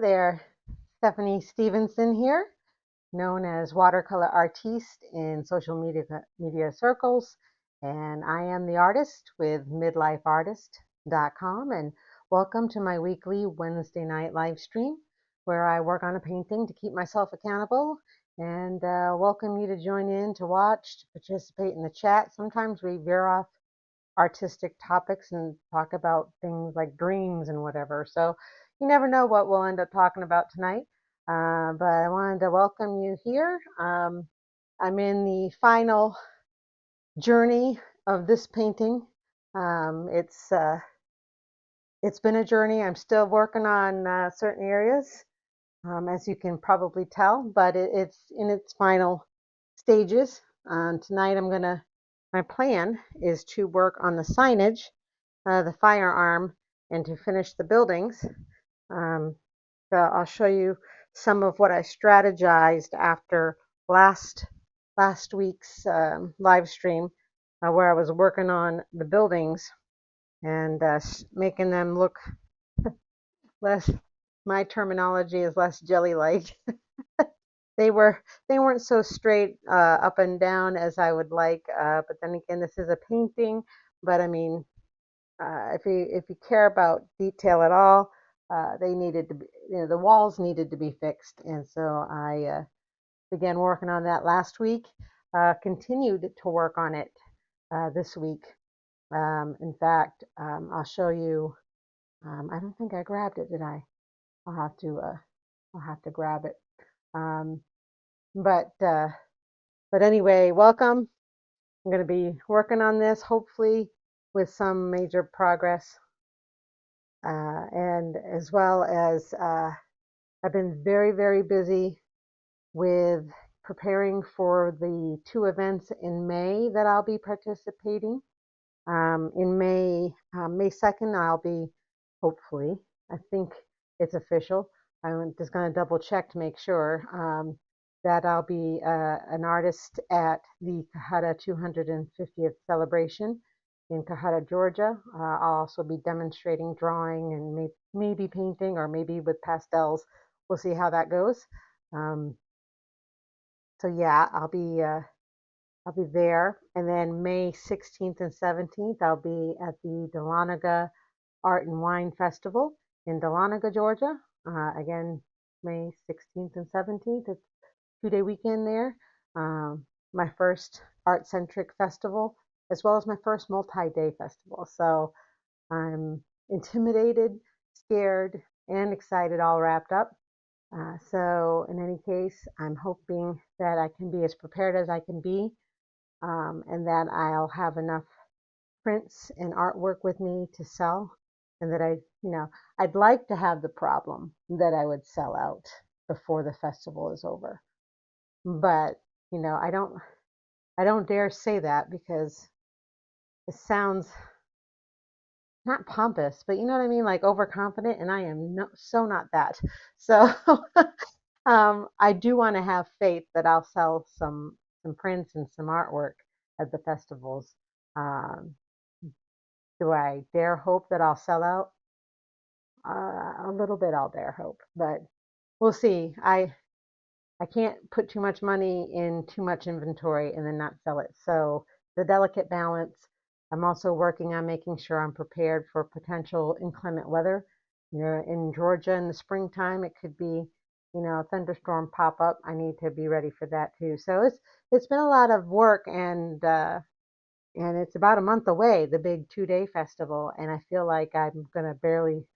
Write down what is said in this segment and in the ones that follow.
there, Stephenson here, known as watercolor artiste in social media circles, and I am the artist with midlifeartist.com, and welcome to my weekly Wednesday night live stream where I work on a painting to keep myself accountable and welcome you to join in, to watch, to participate in the chat. Sometimes we veer off artistic topics and talk about things like dreams and whatever. So you never know what we'll end up talking about tonight. But I wanted to welcome you here. I'm in the final journey of this painting. It's been a journey. I'm still working on certain areas, as you can probably tell, but it's in its final stages. Tonight my plan is to work on the signage, the firearm, and to finish the buildings. So I'll show you some of what I strategized after last week's live stream, where I was working on the buildings and making them look less, my terminology is less jelly-like. they weren't so straight up and down as I would like, but then again, this is a painting. But I mean, if you care about detail at all, they needed to be, the walls needed to be fixed, and so I began working on that last week. Continued to work on it this week. In fact, I'll show you. I don't think I grabbed it, did I? I'll have to grab it. But anyway, welcome. I'm going to be working on this, hopefully with some major progress, and as well as I've been very, very busy with preparing for the 2 events in May that I'll be participating. In May 2nd, I'll be, hopefully, I think it's official. I'm just going to double check to make sure that I'll be an artist at the Cohutta 250th celebration in Cohutta, Georgia. I'll also be demonstrating drawing and maybe painting, or maybe with pastels. We'll see how that goes. So yeah, I'll be there. And then May 16th and 17th, I'll be at the Dahlonega Art and Wine Festival in Dahlonega, Georgia. Again, May 16th and 17th. It's a 2-day weekend there. My first art-centric festival, as well as my first multi-day festival. So I'm intimidated, scared, and excited, all wrapped up. So in any case, I'm hoping that I can be as prepared as I can be, and that I'll have enough prints and artwork with me to sell, and that I'd like to have the problem that I would sell out before the festival is over. But I don't dare say that, because it sounds not pompous, but you know what I mean, like overconfident, and I am so not that. So I do want to have faith that I'll sell some prints and some artwork at the festivals. Do I dare hope that I'll sell out? A little bit I'll dare hope, but we'll see. I can't put too much money in too much inventory and then not sell it. So the delicate balance. I'm also working on making sure I'm prepared for potential inclement weather. In Georgia in the springtime, it could be, a thunderstorm pop up. I need to be ready for that too. So it's been a lot of work, and it's about a month away, the big 2-day festival, and I feel like I'm gonna barely,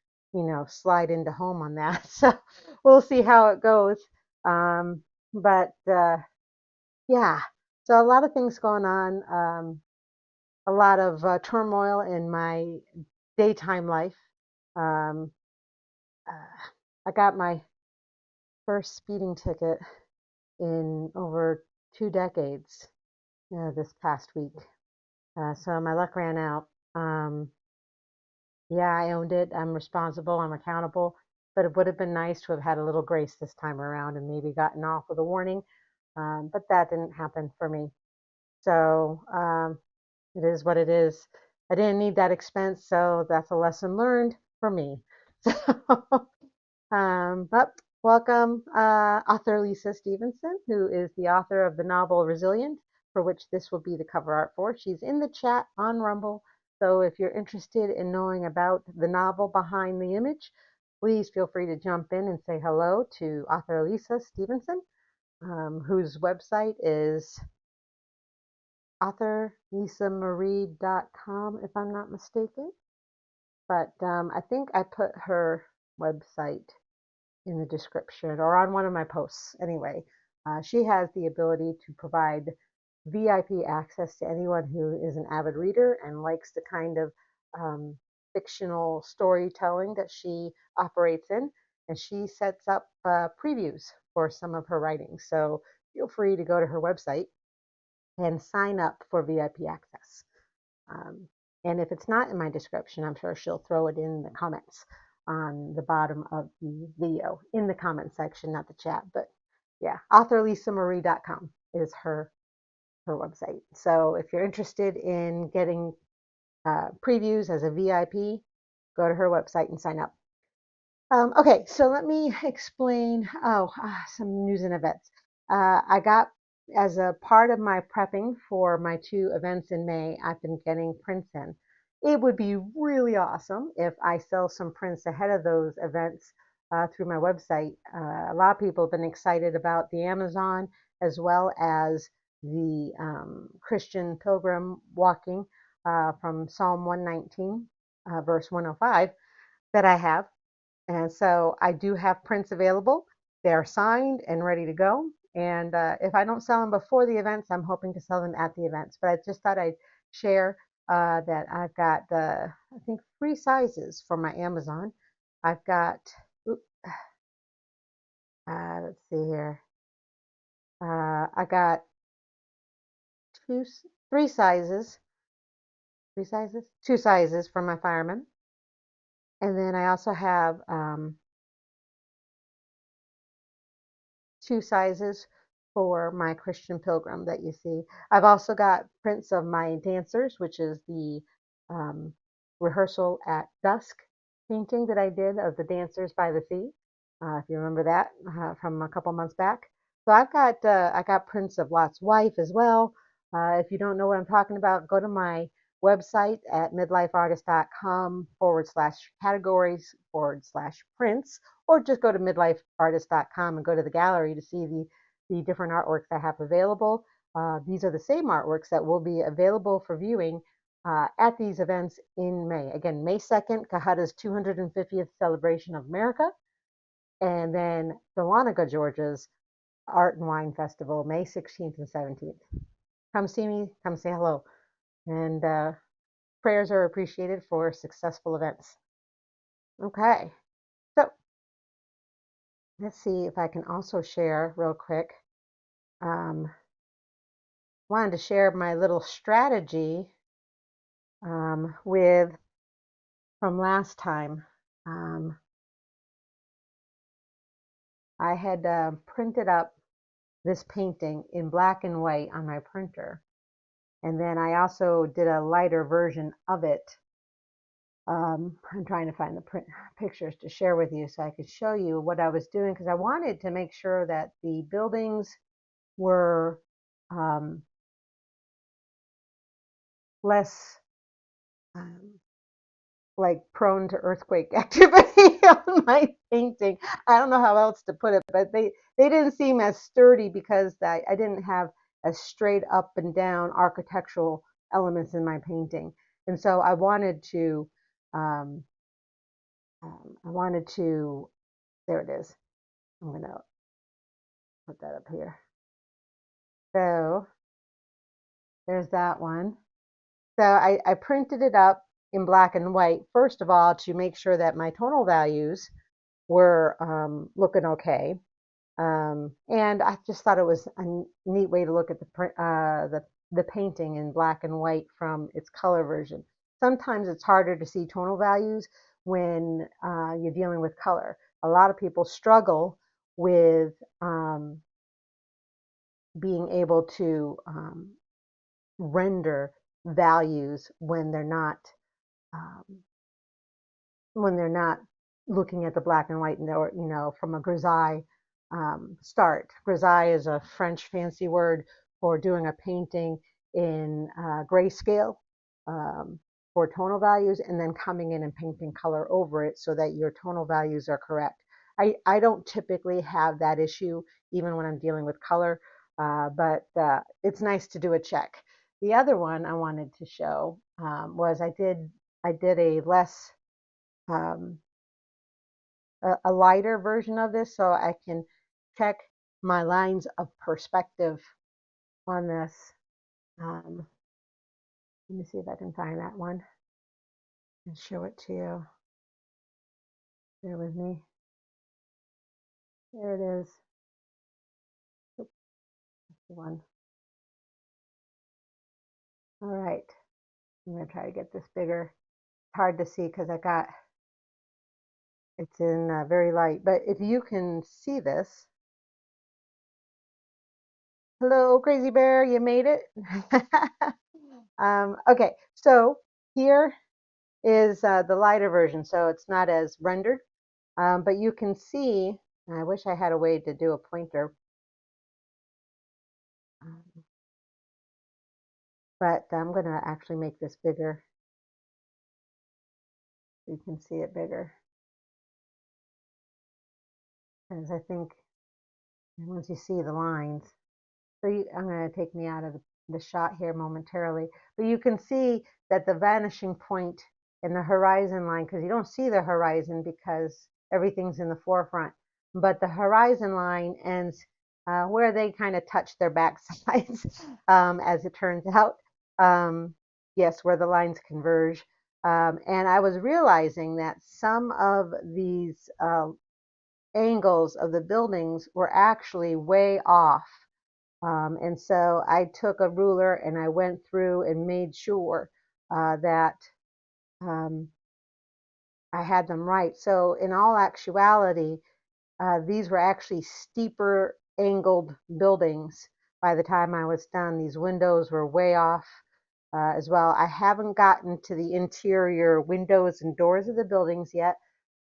slide into home on that. So we'll see how it goes. But yeah, so a lot of things going on. A lot of turmoil in my daytime life. Um, I got my first speeding ticket in over 2 decades this past week. So my luck ran out. Yeah, I owned it. I'm responsible. I'm accountable. But it would have been nice to have had a little grace this time around and maybe gotten off with a warning. But that didn't happen for me. So it is what it is. I didn't need that expense, so that's a lesson learned for me. So But welcome, author Lisa Stephenson, who is the author of the novel Resilient, for which this will be the cover art for. She's in the chat on Rumble, so if you're interested in knowing about the novel behind the image, please feel free to jump in and say hello to author Lisa Stephenson, whose website is authorlisamarie.com, if I'm not mistaken. But I think I put her website in the description or on one of my posts. Anyway, she has the ability to provide VIP access to anyone who is an avid reader and likes the kind of fictional storytelling that she operates in. And she sets up previews for some of her writings. So feel free to go to her website and sign up for VIP access. Um, and if it's not in my description, I'm sure she'll throw it in the comments on the bottom of the video, in the comment section, not the chat. But yeah, authorlisamarie.com is her website. So if you're interested in getting previews as a VIP, go to her website and sign up. Okay, so let me explain some news and events. I got, as a part of my prepping for my 2 events in May, I've been getting prints in. It would be really awesome if I sell some prints ahead of those events through my website. A lot of people have been excited about the Amazon as well as the Christian pilgrim walking from Psalm 119, verse 105 that I have. And so I do have prints available. They're signed and ready to go. And if I don't sell them before the events, I'm hoping to sell them at the events. But I just thought I'd share that I've got, I think, 3 sizes for my Amazon. I've got, let's see here. I got 3 sizes, 2 sizes for my firemen. And then I also have 2 sizes for my Christian pilgrim that you see. I've also got prints of my dancers, which is the rehearsal at dusk painting that I did of the dancers by the sea. If you remember that from a couple months back. So I got prints of Lot's wife as well. If you don't know what I'm talking about, go to my website at midlifeartist.com/categories/prints, or just go to midlifeartist.com and go to the gallery to see the different artworks I have available. These are the same artworks that will be available for viewing at these events in May. Again, May 2nd, Cahada's 250th celebration of America, and then Dahlonega, Georgia's Art and Wine Festival, May 16th and 17th. Come see me, come say hello. And prayers are appreciated for successful events. Okay, so let's see if I can also share real quick. Wanted to share my little strategy with from last time. I had printed up this painting in black and white on my printer, and then I also did a lighter version of it. I'm trying to find the pictures to share with you so I could show you what I was doing, because I wanted to make sure that the buildings were less like prone to earthquake activity on my painting. I don't know how else to put it, but they didn't seem as sturdy because I didn't have as straight up and down architectural elements in my painting. And so I wanted to, there it is. I'm going to put that up here. So there's that one. So I printed it up in black and white, first of all, to make sure that my tonal values were looking okay. And I just thought it was a neat way to look at the painting in black and white from its color version. Sometimes it's harder to see tonal values when you're dealing with color. A lot of people struggle with being able to render values when they're not looking at the black and white, or from a grisaille start. Grisaille is a French fancy word for doing a painting in grayscale for tonal values, and then coming in and painting color over it so that your tonal values are correct. I don't typically have that issue even when I'm dealing with color, but it's nice to do a check. The other one I wanted to show was I did a less um, a lighter version of this, so I can check my lines of perspective on this. Um, Let me see if I can find that one and show it to you. Bear with me. There it is. Oops, that's the one. All right. I'm going to try to get this bigger. It's hard to see because it's in very light. But if you can see this, hello, Crazy Bear, you made it. Okay, so here is the lighter version, so it's not as rendered. But you can see, I wish I had a way to do a pointer, but I'm going to actually make this bigger so you can see it bigger. Because I think once you see the lines, so I'm going to take me out of the shot here momentarily, but you can see that the vanishing point in the horizon line, because you don't see the horizon because everything's in the forefront, but the horizon line ends where they kind of touch their backsides, as it turns out. Yes, where the lines converge. And I was realizing that some of these angles of the buildings were actually way off. And so I took a ruler and I went through and made sure that um, I had them right. So in all actuality, these were actually steeper angled buildings by the time I was done. These windows were way off as well. I haven't gotten to the interior windows and doors of the buildings yet,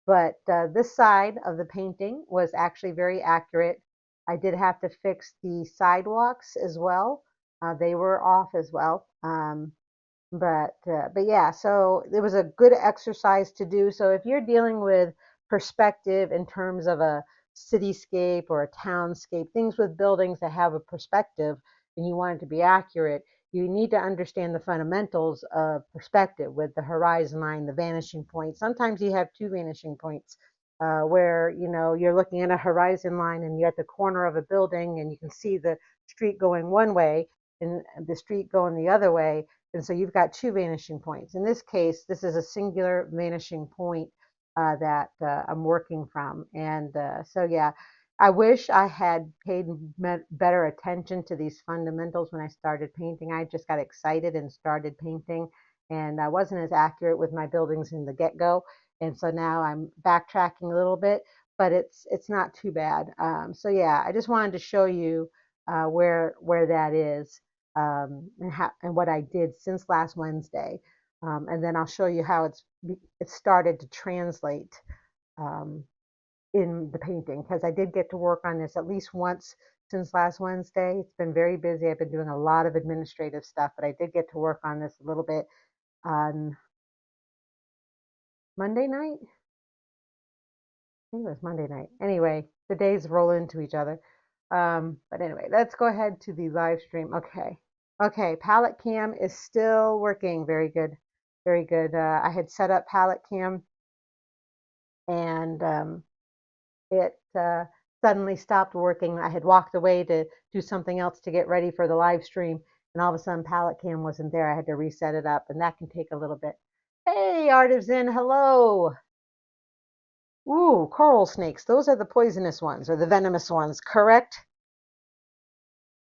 but this side of the painting was actually very accurate. I did have to fix the sidewalks as well. They were off as well. But yeah, so it was a good exercise to do. So if you're dealing with perspective in terms of a cityscape or a townscape, things with buildings that have a perspective, and you want it to be accurate, you need to understand the fundamentals of perspective with the horizon line, the vanishing point. Sometimes you have two vanishing points where you're looking at a horizon line and you're at the corner of a building and you can see the street going one way and the street going the other way, and so you've got two vanishing points. In this case, this is a singular vanishing point that I'm working from. And so, yeah, I wish I had paid better attention to these fundamentals when I started painting. I just got excited and started painting, and I wasn't as accurate with my buildings in the get-go. And so now I'm backtracking a little bit, but it's not too bad. So yeah, I just wanted to show you where that is, and what I did since last Wednesday. And then I'll show you how it started to translate um, in the painting, because I did get to work on this at least once since last Wednesday. It's been very busy. I've been doing a lot of administrative stuff, but I did get to work on this a little bit on Monday night. I think it was Monday night. Anyway, the days roll into each other. But anyway, let's go ahead to the live stream. Okay. Okay, palette cam is still working. Very good. Very good. I had set up palette cam and it suddenly stopped working. I had walked away to do something else to get ready for the live stream, and all of a sudden palette cam wasn't there. I had to reset it up, and that can take a little bit. Hey, Artisan, hello. Ooh, coral snakes. Those are the poisonous ones or the venomous ones, correct?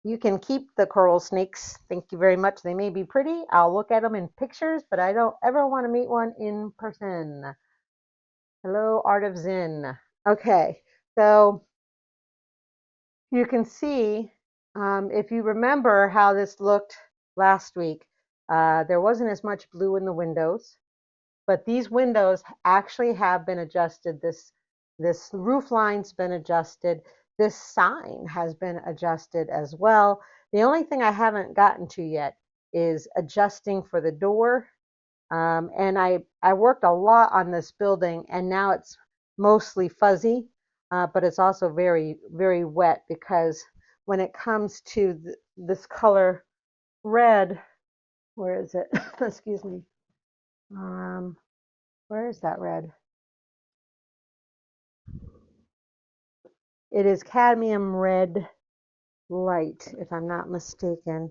You can keep the coral snakes. Thank you very much. They may be pretty. I'll look at them in pictures, but I don't ever want to meet one in person. Hello, Art of Zen. Okay, so you can see, if you remember how this looked last week, there wasn't as much blue in the windows. but these windows actually have been adjusted. This roof line's been adjusted. This sign has been adjusted as well. The only thing I haven't gotten to yet is adjusting for the door. And I worked a lot on this building, and now it's mostly fuzzy, but it's also very, very wet because when it comes to this color red, where is it? Excuse me. Where is that red? It is cadmium red light, if I'm not mistaken.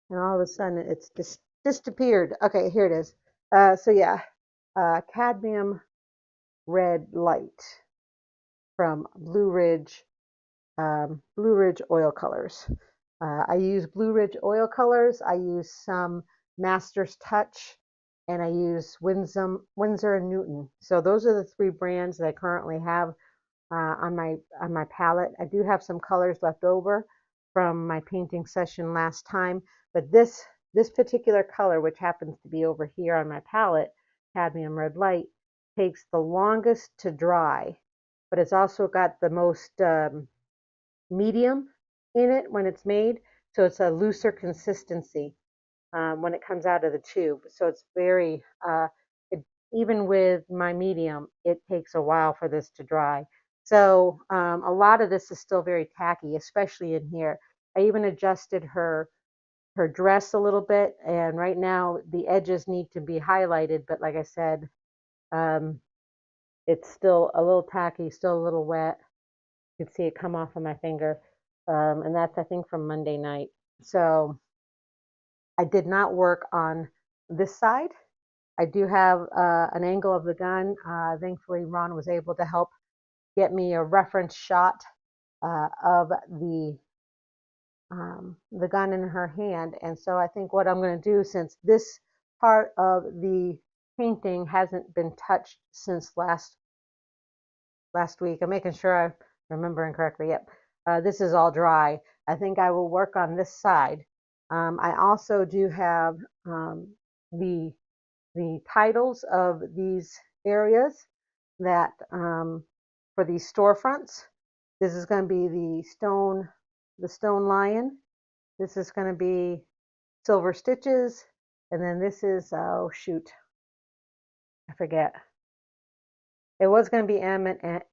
And all of a sudden, it's just disappeared. Okay, here it is. So yeah, cadmium red light from Blue Ridge Oil Colors. I use Blue Ridge Oil Colors. I use some Master's Touch, and I use Winsor and Newton. So those are the three brands that I currently have on my palette. I do have some colors left over from my painting session last time, but this particular color, which happens to be over here on my palette, cadmium red light, takes the longest to dry, but it's also got the most medium in it when it's made, so it's a looser consistency when it comes out of the tube. So it's very, even with my medium, it takes a while for this to dry. So a lot of this is still very tacky, especially in here. I even adjusted her dress a little bit, and right now the edges need to be highlighted, but like I said, um, it's still a little tacky, still a little wet. You can see it come off of my finger. And that's, I think, from Monday night. So I did not work on this side. I do have an angle of the gun. Thankfully, Ron was able to help get me a reference shot of the gun in her hand. And so I think what I'm going to do, since this part of the painting hasn't been touched since last week, I'm making sure I'm remembering correctly. Yep, this is all dry. I think I will work on this side. I also do have the titles of these areas that for these storefronts. This is going to be the stone lion. This is going to be silver stitches, and then this is, oh shoot, I forget. It was going to be M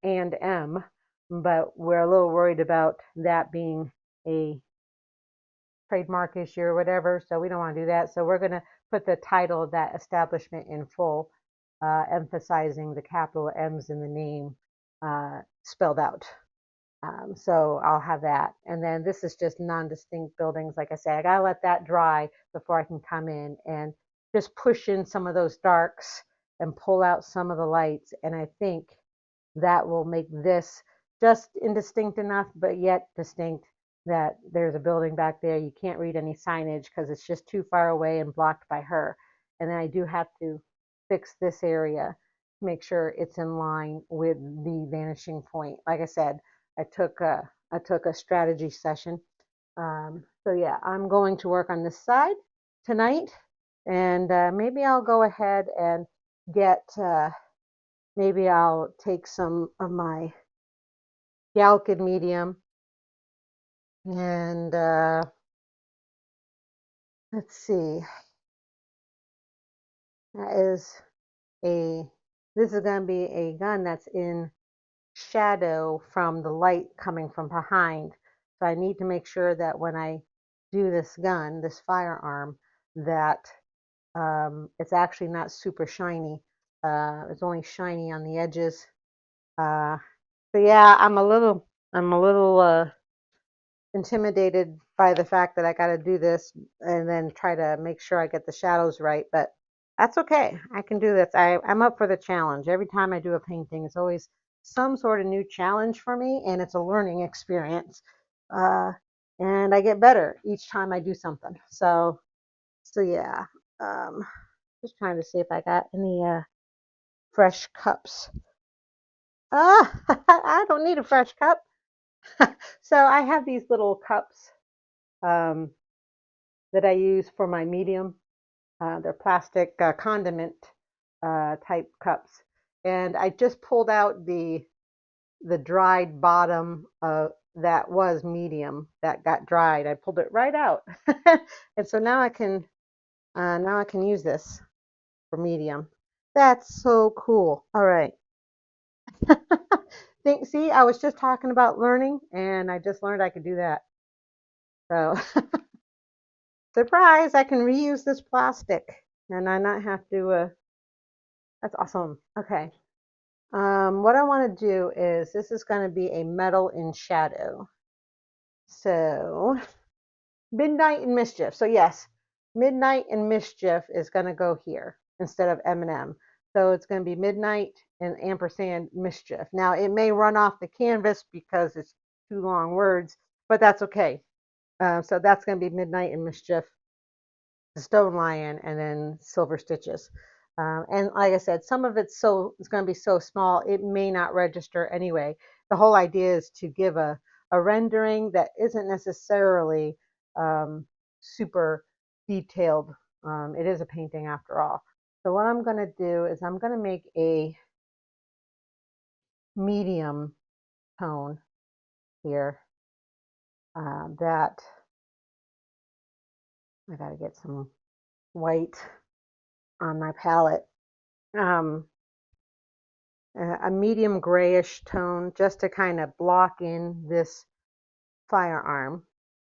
and M, but we're a little worried about that being a trademark issue or whatever, so we don't want to do that. So we're going to put the title of that establishment in full, emphasizing the capital M's in the name spelled out. So I'll have that. And then this is just non-distinct buildings. Like I said, I gotta let that dry before I can come in and just push in some of those darks and pull out some of the lights. And I think that will make this just indistinct enough, but yet distinct, that there's a building back there. You can't read any signage because it's just too far away and blocked by her. And then I do have to fix this area to make sure it's in line with the vanishing point. Like I said, I took a strategy session. So yeah, I'm going to work on this side tonight, and maybe I'll go ahead and get. Maybe I'll take some of my Galkid medium, and let's see. That is a. This is going to be a gun that's in shadow from the light coming from behind. So I need to make sure that when I do this gun, this firearm, that it's actually not super shiny. It's only shiny on the edges. So yeah, I'm a little intimidated by the fact that I got to do this and then try to make sure I get the shadows right. But that's okay. I can do this. I'm up for the challenge. Every time I do a painting, it's always some sort of new challenge for me, and it's a learning experience. Uh, and I get better each time I do something. So yeah. Um, just trying to see if I got any fresh cups. Ah, I don't need a fresh cup. So I have these little cups um, that I use for my medium. They're plastic condiment type cups. And I just pulled out the dried bottom that was medium that got dried. I pulled it right out, and so now I can use this for medium. That's so cool. All right. See, I was just talking about learning, and I just learned I could do that. So, surprise, I can reuse this plastic and I not have to, that's awesome. Okay. What I want to do is this is going to be a metal in shadow. So, Midnight and Mischief. So, yes, Midnight and Mischief is going to go here instead of M&M. So, it's going to be Midnight and ampersand Mischief. Now, it may run off the canvas because it's two long words, but that's okay. So, that's going to be Midnight and Mischief, the Stone Lion, and then Silver Stitches. And like I said, some of it's going to be so small it may not register anyway. The whole idea is to give a rendering that isn't necessarily super detailed. It is a painting after all. So what I'm going to do is I'm going to make a medium tone here that I got to get some white on my palette. Um, a medium grayish tone just to kind of block in this firearm.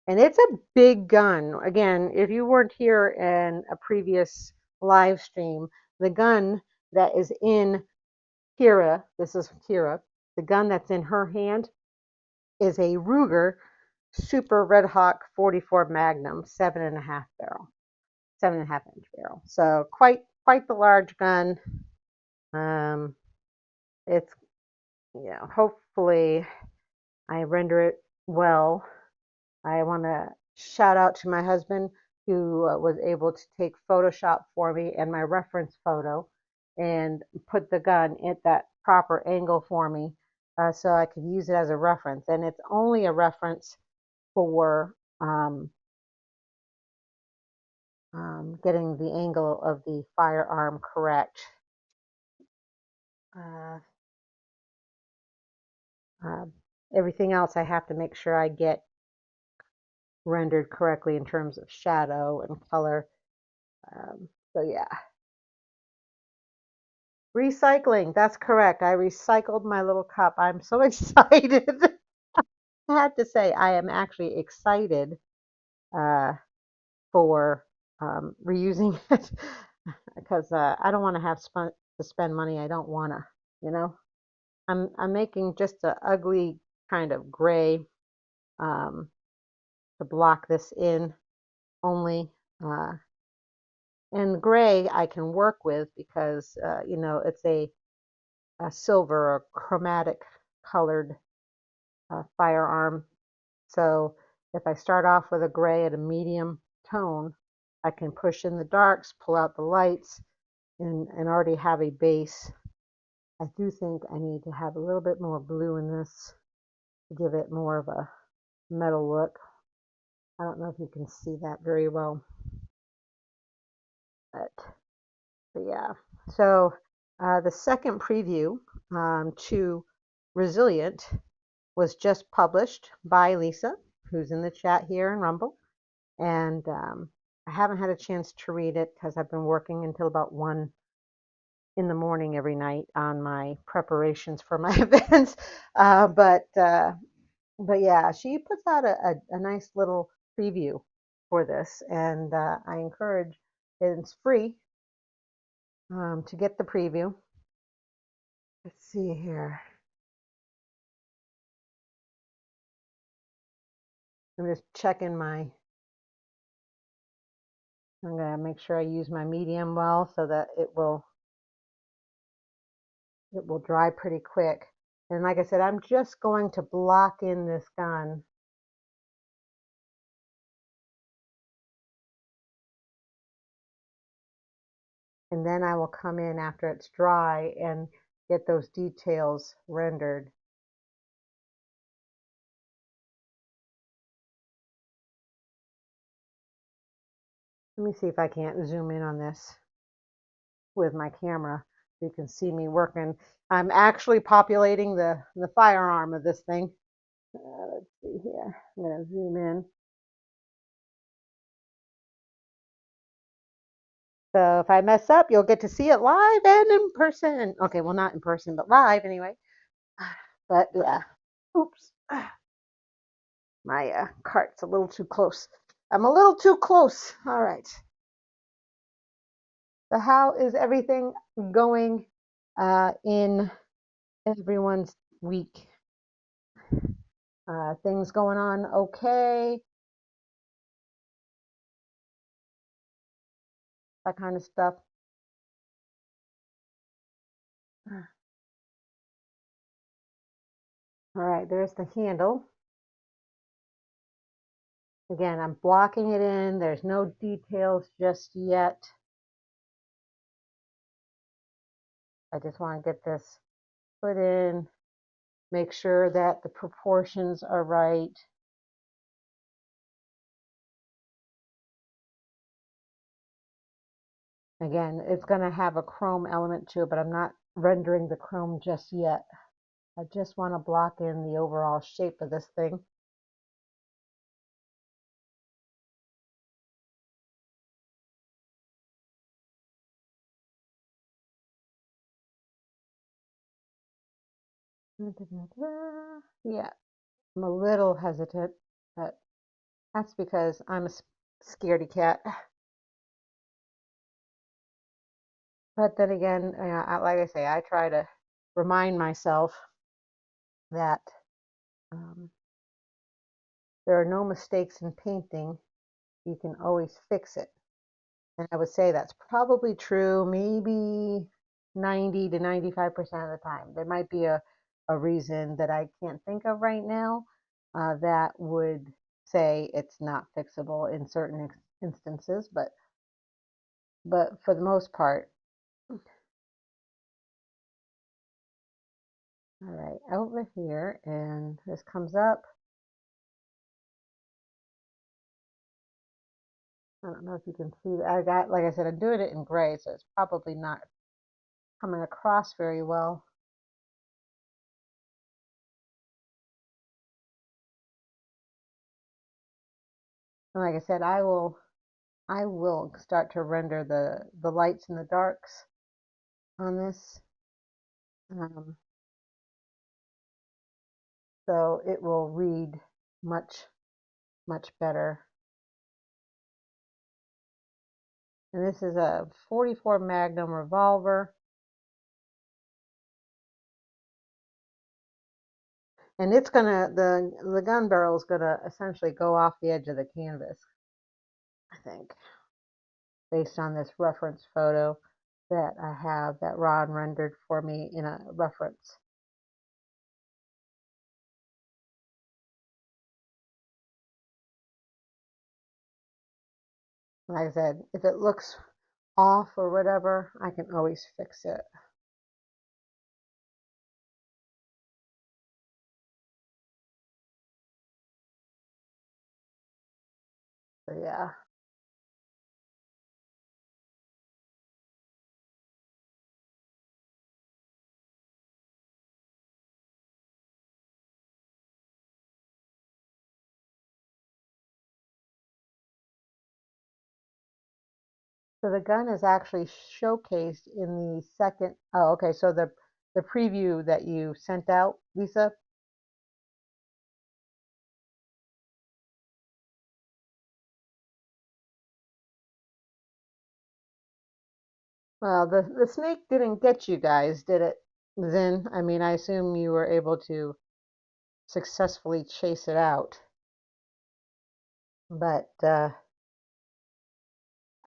And it's a big gun. Again, if you weren't here in a previous live stream, the gun that is in Kira, this is Kira, the gun that's in her hand is a Ruger Super Red Hawk 44 Magnum 7.5 barrel, 7.5 inch barrel. So quite the large gun. It's hopefully I render it well. I want to shout out to my husband who was able to take Photoshop for me and my reference photo and put the gun at that proper angle for me so I could use it as a reference. And it's only a reference for getting the angle of the firearm correct. Uh, uh, Everything else I have to make sure I get rendered correctly in terms of shadow and color. So yeah. Recycling, that's correct. I recycled my little cup. I'm so excited. I have to say, I am actually excited uh, for reusing it because I don't want to have to spend money I don't want to, you know. I'm making just an ugly kind of gray um, to block this in only. Uh, and gray I can work with because, it's a silver or chromatic colored firearm. So if I start off with a gray at a medium tone, I can push in the darks, pull out the lights, and already have a base. I do think I need to have a little bit more blue in this to give it more of a metal look. I don't know if you can see that very well, but, but yeah. So the second preview to Resilient was just published by Lisa, who's in the chat here in Rumble. And I haven't had a chance to read it because I've been working until about 1 in the morning every night on my preparations for my events. But yeah, she puts out a nice little preview for this, and I encourage, and it's free to get the preview. Let's see here. I'm just checking I'm going to make sure I use my medium well so that it will dry pretty quick. And like I said, I'm just going to block in this gun. And then I will come in after it's dry and get those details rendered. Let me see if I can't zoom in on this. with my camera. You can see me working. I'm actually populating the firearm of this thing. Let's see here. I'm going to zoom in. So if I mess up, you'll get to see it live and in person. Okay, well, not in person, but live anyway. But yeah, oops. My cart's a little too close. I'm a little too close. All right. So how is everything going in everyone's week? Things going on okay? That kind of stuff. All right, there's the handle. Again, I'm blocking it in. There's no details just yet. I just want to get this put in, make sure that the proportions are right. Again, it's going to have a chrome element to it, but I'm not rendering the chrome just yet. I just want to block in the overall shape of this thing. Yeah, I'm a little hesitant, but that's because I'm a scaredy cat. But then again, like I say, I try to remind myself that um, there are no mistakes in painting. You can always fix it. And I would say that's probably true maybe 90 to 95% of the time. There might be a reason that I can't think of right now that would say it's not fixable in certain instances, but for the most part. All right, over here, and this comes up. I don't know if you can see that. I got, like I said, I'm doing it in gray, so it's probably not coming across very well. And like I said, I will start to render the lights and the darks on this. Um, so it will read much, much better. And this is a 44 Magnum revolver. And it's gonna, the gun barrel is gonna essentially go off the edge of the canvas, I think, based on this reference photo that I have that Ron rendered for me in a reference. Like I said, if it looks off or whatever, I can always fix it. So yeah. So the gun is actually showcased in the second. Oh, okay. So the preview that you sent out, Lisa. Well, the snake didn't get you guys, did it, Zin? I mean, I assume you were able to successfully chase it out, but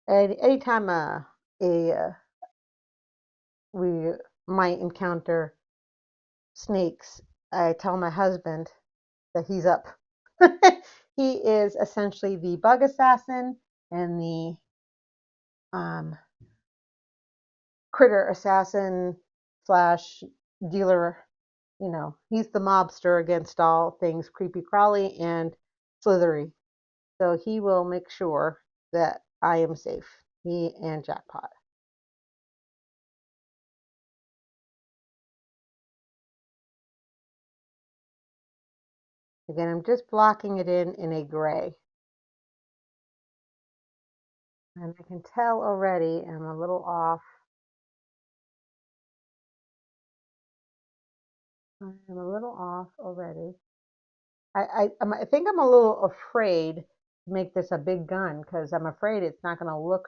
anytime we might encounter snakes, I tell my husband that he's up. He is essentially the bug assassin and the um, critter assassin slash dealer. You know, he's the mobster against all things creepy crawly and slithery. So he will make sure that I am safe. Me and Jackpot. Again, I'm just blocking it in a gray. And I can tell already I'm a little off. I'm a little off already. I think I'm a little afraid to make this a big gun because I'm afraid it's not going to look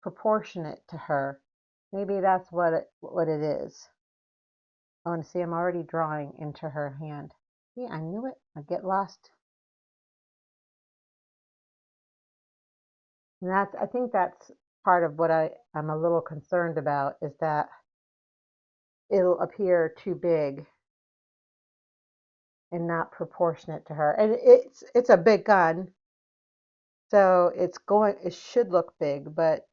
proportionate to her. Maybe that's what it is. I want to see I'm already drawing into her hand. Yeah, I knew it. I get lost. And I think that's part of what I'm a little concerned about is that it'll appear too big and not proportionate to her. And it's a big gun, so it should look big, but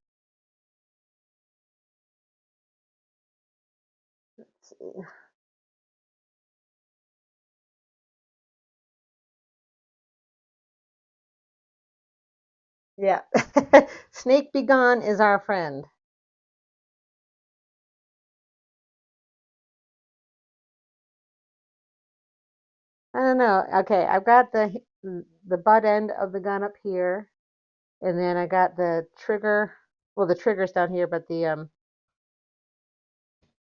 let's see. Yeah. Snake be gone is our friend. I don't know. Okay, I've got the butt end of the gun up here, and then I got the trigger. Well, the trigger's down here, but the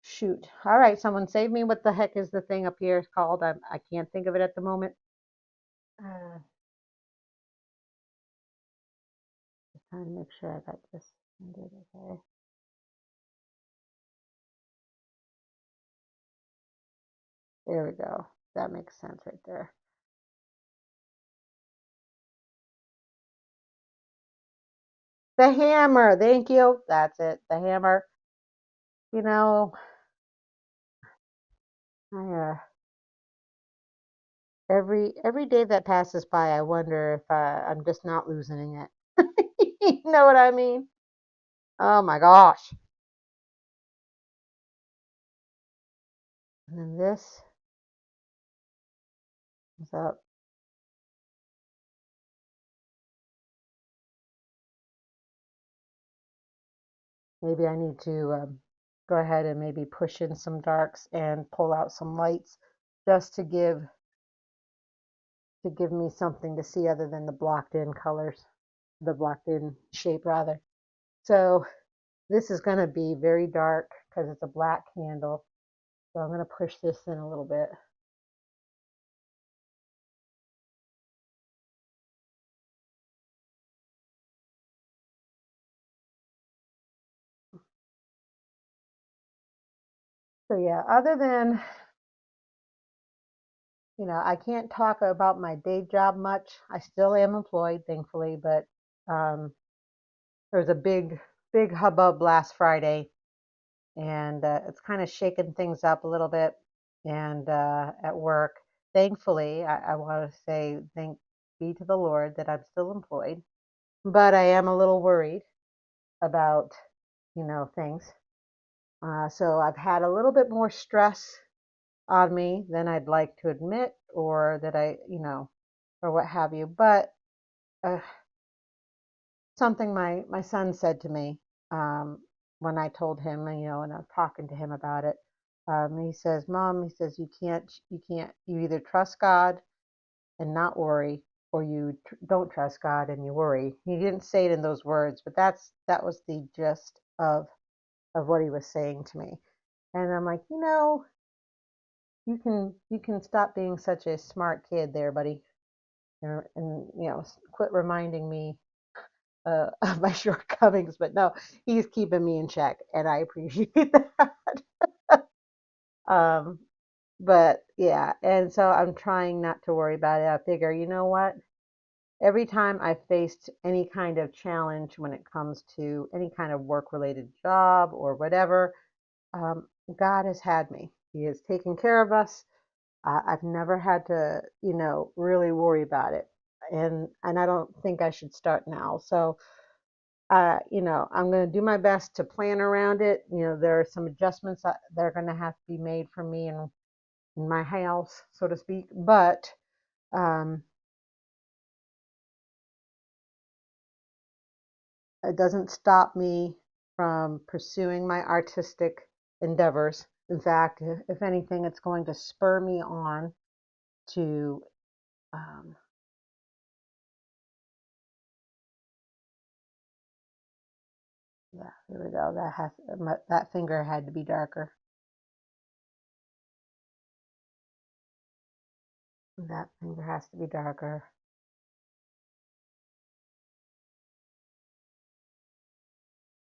shoot. All right, someone save me. What the heck is the thing up here called? I can't think of it at the moment. Uh, just trying to make sure I got this. Okay. There we go. That makes sense right there. The hammer. Thank you. That's it. The hammer. You know, I every day that passes by, I wonder if I'm just not losing it. You know what I mean? Oh my gosh. And then this is up. Maybe I need to go ahead and maybe push in some darks and pull out some lights just to give me something to see other than the blocked in colors, the blocked in shape rather. So this is going to be very dark because it's a black candle. So I'm going to push this in a little bit. So yeah, other than, I can't talk about my day job much. I still am employed, thankfully, but um, there was a big hubbub last Friday, and it's kind of shaken things up a little bit. And at work, thankfully, I want to say thank be to the Lord that I'm still employed, but I am a little worried about, things. So I've had a little bit more stress on me than I'd like to admit, or that or what have you. But uh, something my son said to me um, when I told him, and I was talking to him about it. He says, "Mom," he says, you either trust God and not worry, or you don't trust God and you worry." He didn't say it in those words, but that was the gist of what he was saying to me. And I'm like, you can stop being such a smart kid there, buddy, and quit reminding me of my shortcomings. But no, he's keeping me in check, and I appreciate that. um, but yeah, and so I'm trying not to worry about it. I figure, you know what? Every time I faced any kind of challenge when it comes to any kind of work related job or whatever, um, God has had me. He has taken care of us. I've never had to, really worry about it, and I don't think I should start now. So, I'm going to do my best to plan around it. There are some adjustments that are going to have to be made for me in my house, so to speak. But um, it doesn't stop me from pursuing my artistic endeavors. In fact, if anything, it's going to spur me on to Um, yeah, here we go. That finger had to be darker. That finger has to be darker.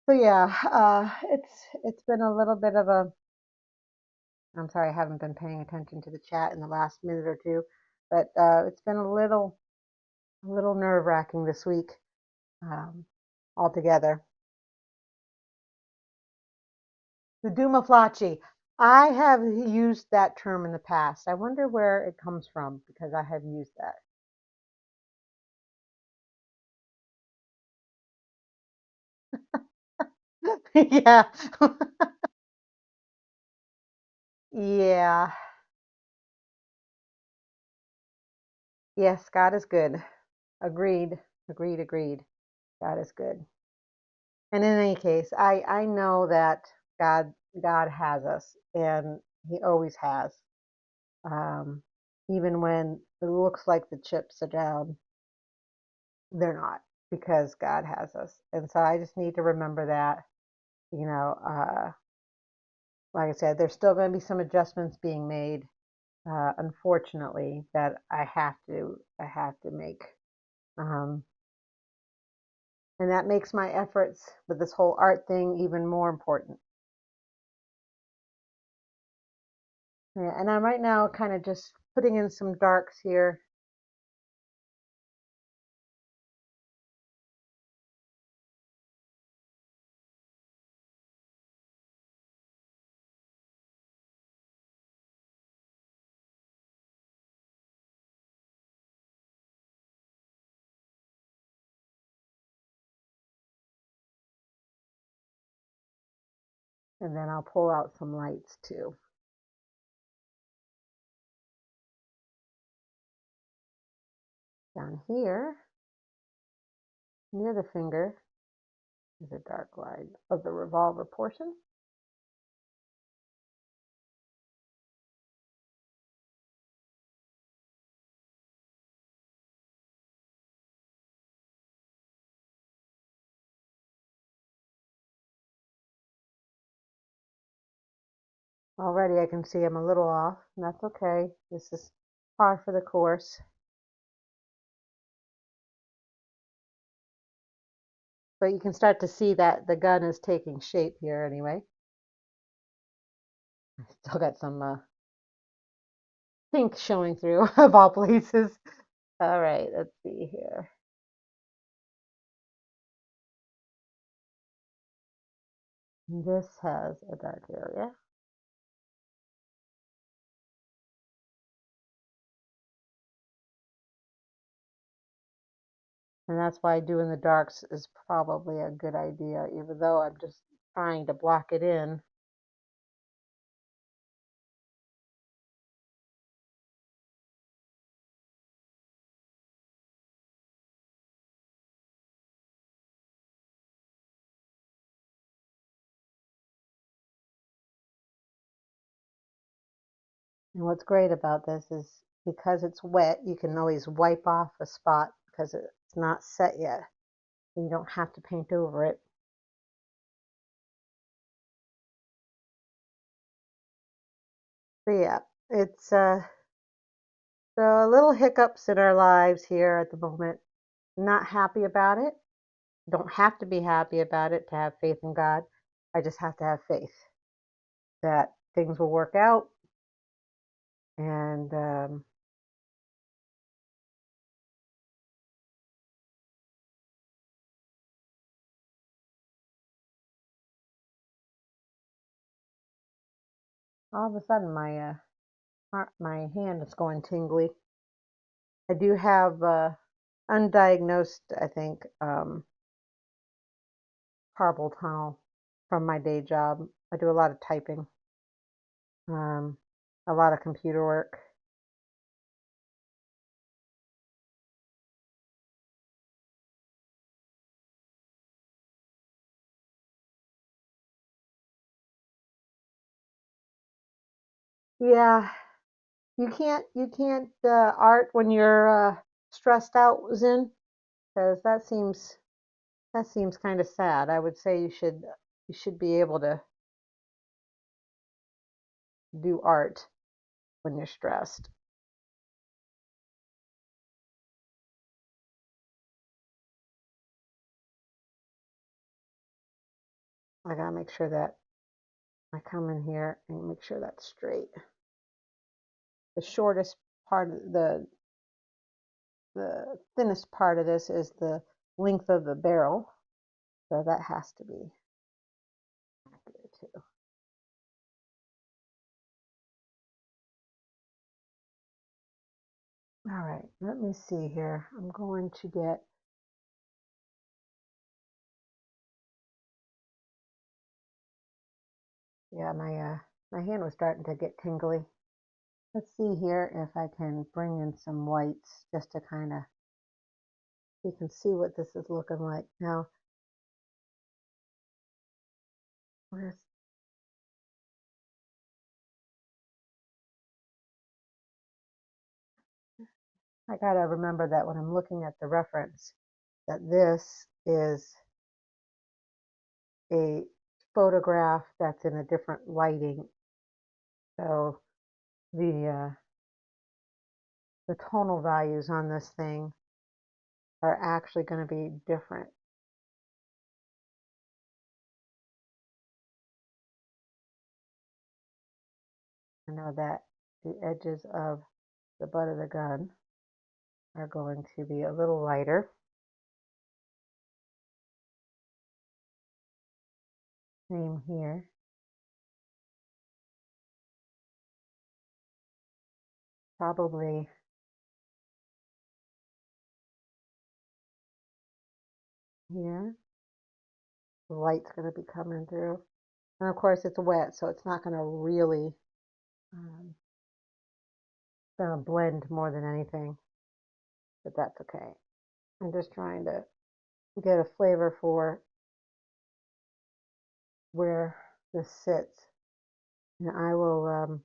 So yeah, it's been a little bit of a. I'm sorry, I haven't been paying attention to the chat in the last minute or two, but it's been a little nerve wracking this week um, altogether. The Dumaflaci. I have used that term in the past. I wonder where it comes from because I have used that. Yeah. Yeah. Yes, God is good. Agreed. Agreed. Agreed. God is good. And in any case, I know that God has us, and He always has. Um, Even when it looks like the chips are down, they're not because God has us. And so I just need to remember that. You know, like I said, there's still going to be some adjustments being made, unfortunately, that I have to make. Um, and that makes my efforts with this whole art thing even more important. Yeah, and I'm right now kind of just putting in some darks here. And then I'll pull out some lights too. Down here, near the finger, is a dark line of the revolver portion. Already I can see I'm a little off, and that's okay. This is par for the course. But you can start to see that the gun is taking shape here anyway. Still got some pink showing through of all places. All right, let's see here. This has a dark area. And that's why doing the darks is probably a good idea, even though I'm just trying to block it in. And what's great about this is because it's wet, you can always wipe off a spot because it's not set yet. And you don't have to paint over it. But yeah, it's so a little hiccups in our lives here at the moment. Not happy about it. Don't have to be happy about it to have faith in God. I just have to have faith that things will work out. And all of a sudden, my hand is going tingly. I do have undiagnosed, I think, carpal tunnel from my day job. I do a lot of typing, um, a lot of computer work. Yeah, You can't art when you're stressed out, Zin, because that seems kind of sad. I would say you should be able to do art when you're stressed. I gotta make sure that I come in here and make sure that's straight. The shortest part of the thinnest part of this is the length of the barrel, so that has to be accurate too. All right, let me see here. I'm going to get, yeah, my hand was starting to get tingly. Let's see here if I can bring in some whites just to kind of, you can see what this is looking like. Now, where's, I gotta remember that when I'm looking at the reference, that this is a photograph that's in a different lighting. So the tonal values on this thing are actually going to be different. I know that the edges of the butt of the gun are going to be a little lighter. Same here. Probably here. The light's going to be coming through. And of course it's wet, so it's not going to really um, going to blend more than anything, but that's okay. I'm just trying to get a flavor for where this sits. And I will,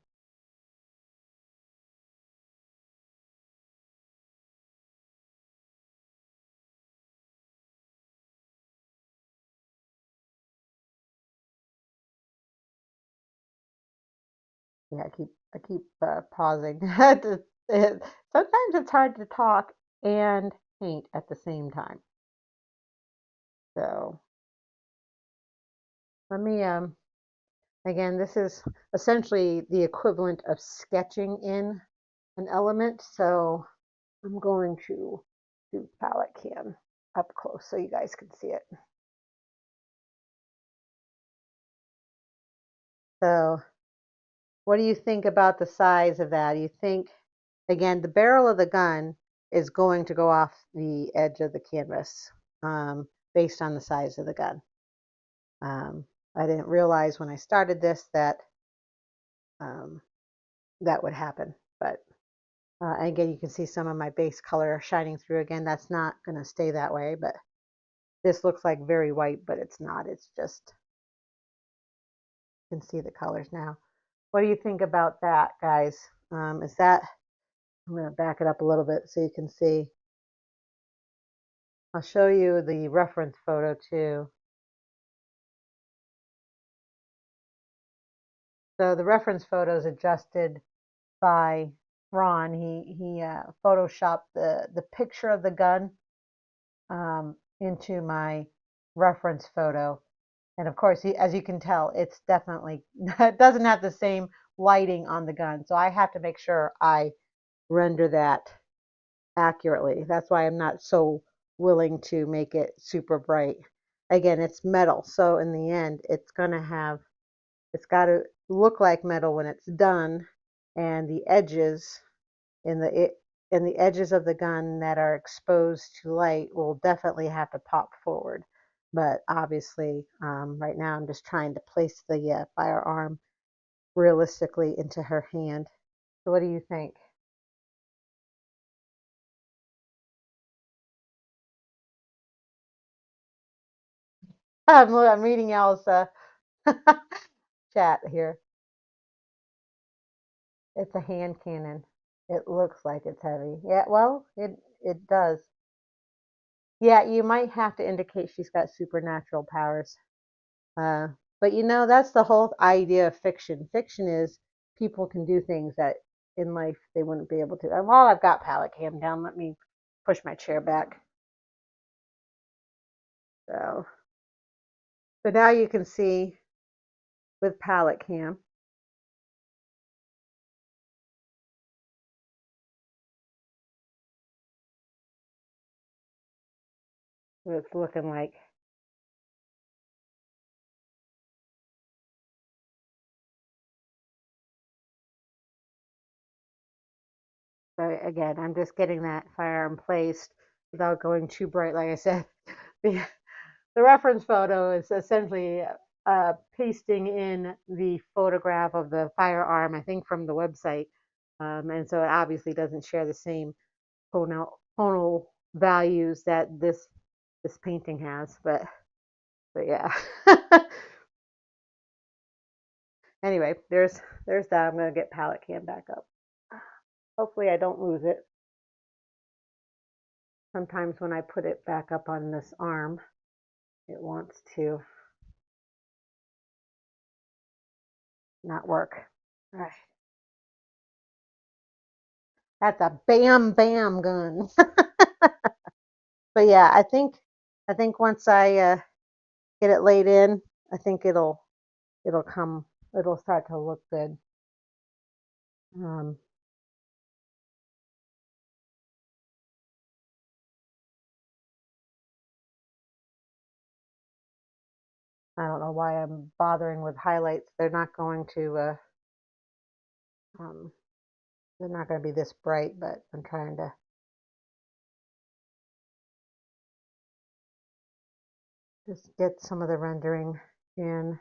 yeah, I keep pausing. Sometimes it's hard to talk and paint at the same time. So let me, again, this is essentially the equivalent of sketching in an element. So I'm going to do palette cam up close so you guys can see it. So what do you think about the size of that? Do you think, again, the barrel of the gun is going to go off the edge of the canvas based on the size of the gun. I didn't realize when I started this that um, that would happen, but again, you can see some of my base color shining through again. That's not going to stay that way, but this looks like very white, but it's not. It's just, you can see the colors now. What do you think about that, guys? Is that, I'm going to back it up a little bit so you can see. I'll show you the reference photo too. So the reference photo is adjusted by Ron. He photoshopped the picture of the gun into my reference photo, and of course, as you can tell, it's definitely it doesn't have the same lighting on the gun. So I have to make sure I render that accurately. That's why I'm not so willing to make it super bright. Again, it's metal, so in the end, it's got to look like metal when it's done, and the edges in the edges of the gun that are exposed to light will definitely have to pop forward. But obviously, right now I'm just trying to place the firearm realistically into her hand. So what do you think? I'm reading y'all's chat here. It's a hand cannon. It looks like it's heavy. Yeah, well, it does. Yeah, you might have to indicate she's got supernatural powers. Uh, but that's the whole idea of fiction. Fiction is people can do things that in life they wouldn't be able to. And while I've got palette cam down, let me push my chair back. So now you can see with palette cam what it's looking like. So again, I'm just getting that firearm placed without going too bright. Like I said, the, the reference photo is essentially pasting in the photograph of the firearm, I think from the website. And so it obviously doesn't share the same tonal values that this painting has. But yeah. Anyway, there's that. I'm gonna get palette cam back up. Hopefully I don't lose it. Sometimes when I put it back up on this arm, it wants to not work. All right. That's a bam bam gun. But yeah, I think once I get it laid in, I think it'll start to look good. Um, I don't know why I'm bothering with highlights. Um, they're not going to be this bright, but I'm trying to just get some of the rendering in.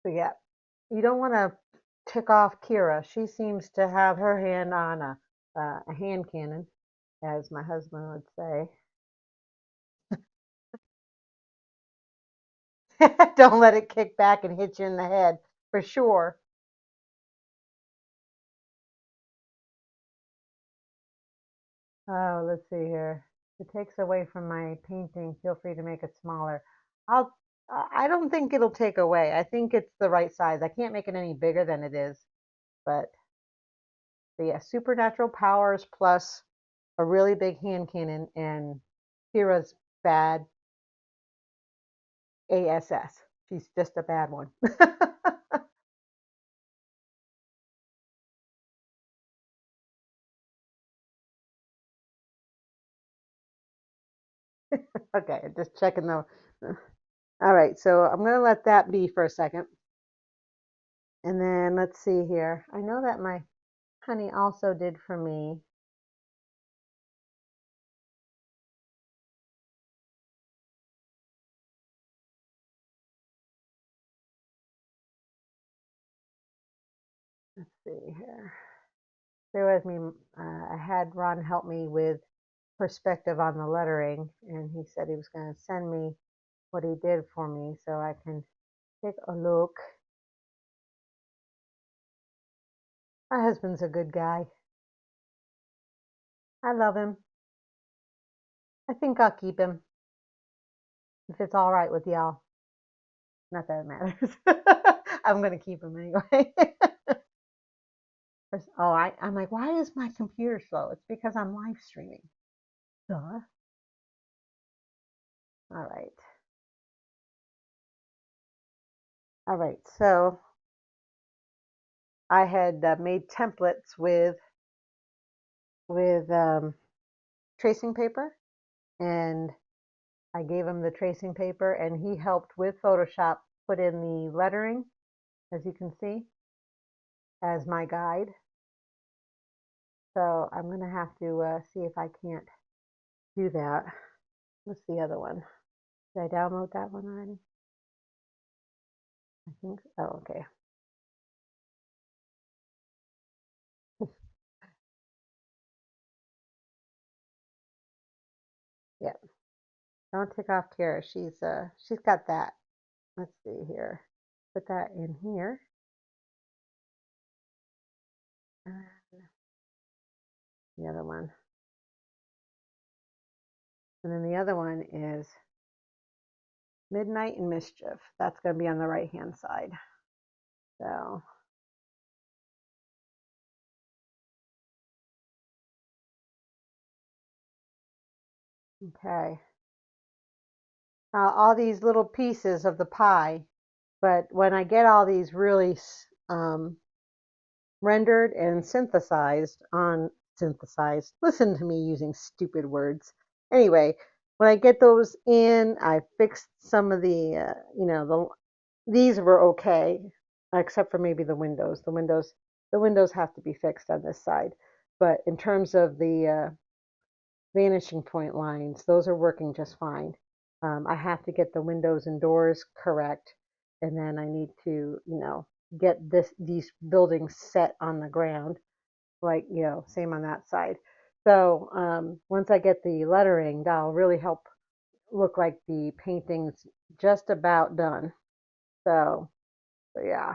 So yeah, you don't want to tick off Kira. She seems to have her hand on a hand cannon, as my husband would say. Don't let it kick back and hit you in the head, for sure. Oh, let's see here. If it takes away from my painting, feel free to make it smaller. I'll. I don't think it'll take away. I think it's the right size. I can't make it any bigger than it is, but yeah, supernatural powers plus a really big hand cannon and Kira's bad ASS. She's just a bad one. Okay, just checking the. All right, so I'm going to let that be for a second. And then let's see here. I know that my honey also did for me. Let's see here. Bear with me. I had Ron help me with perspective on the lettering, and he said he was going to send me what he did for me so I can take a look. My husband's a good guy. I love him. I think I'll keep him if it's all right with y'all. Not that it matters. I'm going to keep him anyway. I'm like, why is my computer slow? It's because I'm live streaming. Duh. All right. All right. So I had made templates with tracing paper, and I gave him the tracing paper, and he helped with Photoshop put in the lettering, as you can see, as my guide. So I'm going to have to see if I can't do that. What's the other one? Did I download that one already? I think, oh, okay. Yeah, don't take off Kara. She's got that. Let's see here. Put that in here. And the other one. And then the other one is Midnight and Mischief. That's going to be on the right hand side. So, okay. All these little pieces of the pie, but when I get all these really rendered and synthesized, listen to me using stupid words. Anyway, when I get those in, I fixed some of these were okay, except for maybe the windows. The windows have to be fixed on this side. But in terms of the vanishing point lines, those are working just fine. I have to get the windows and doors correct, and then I need to, get these buildings set on the ground, like, same on that side. So once I get the lettering, that'll really help look like the painting's just about done. So yeah,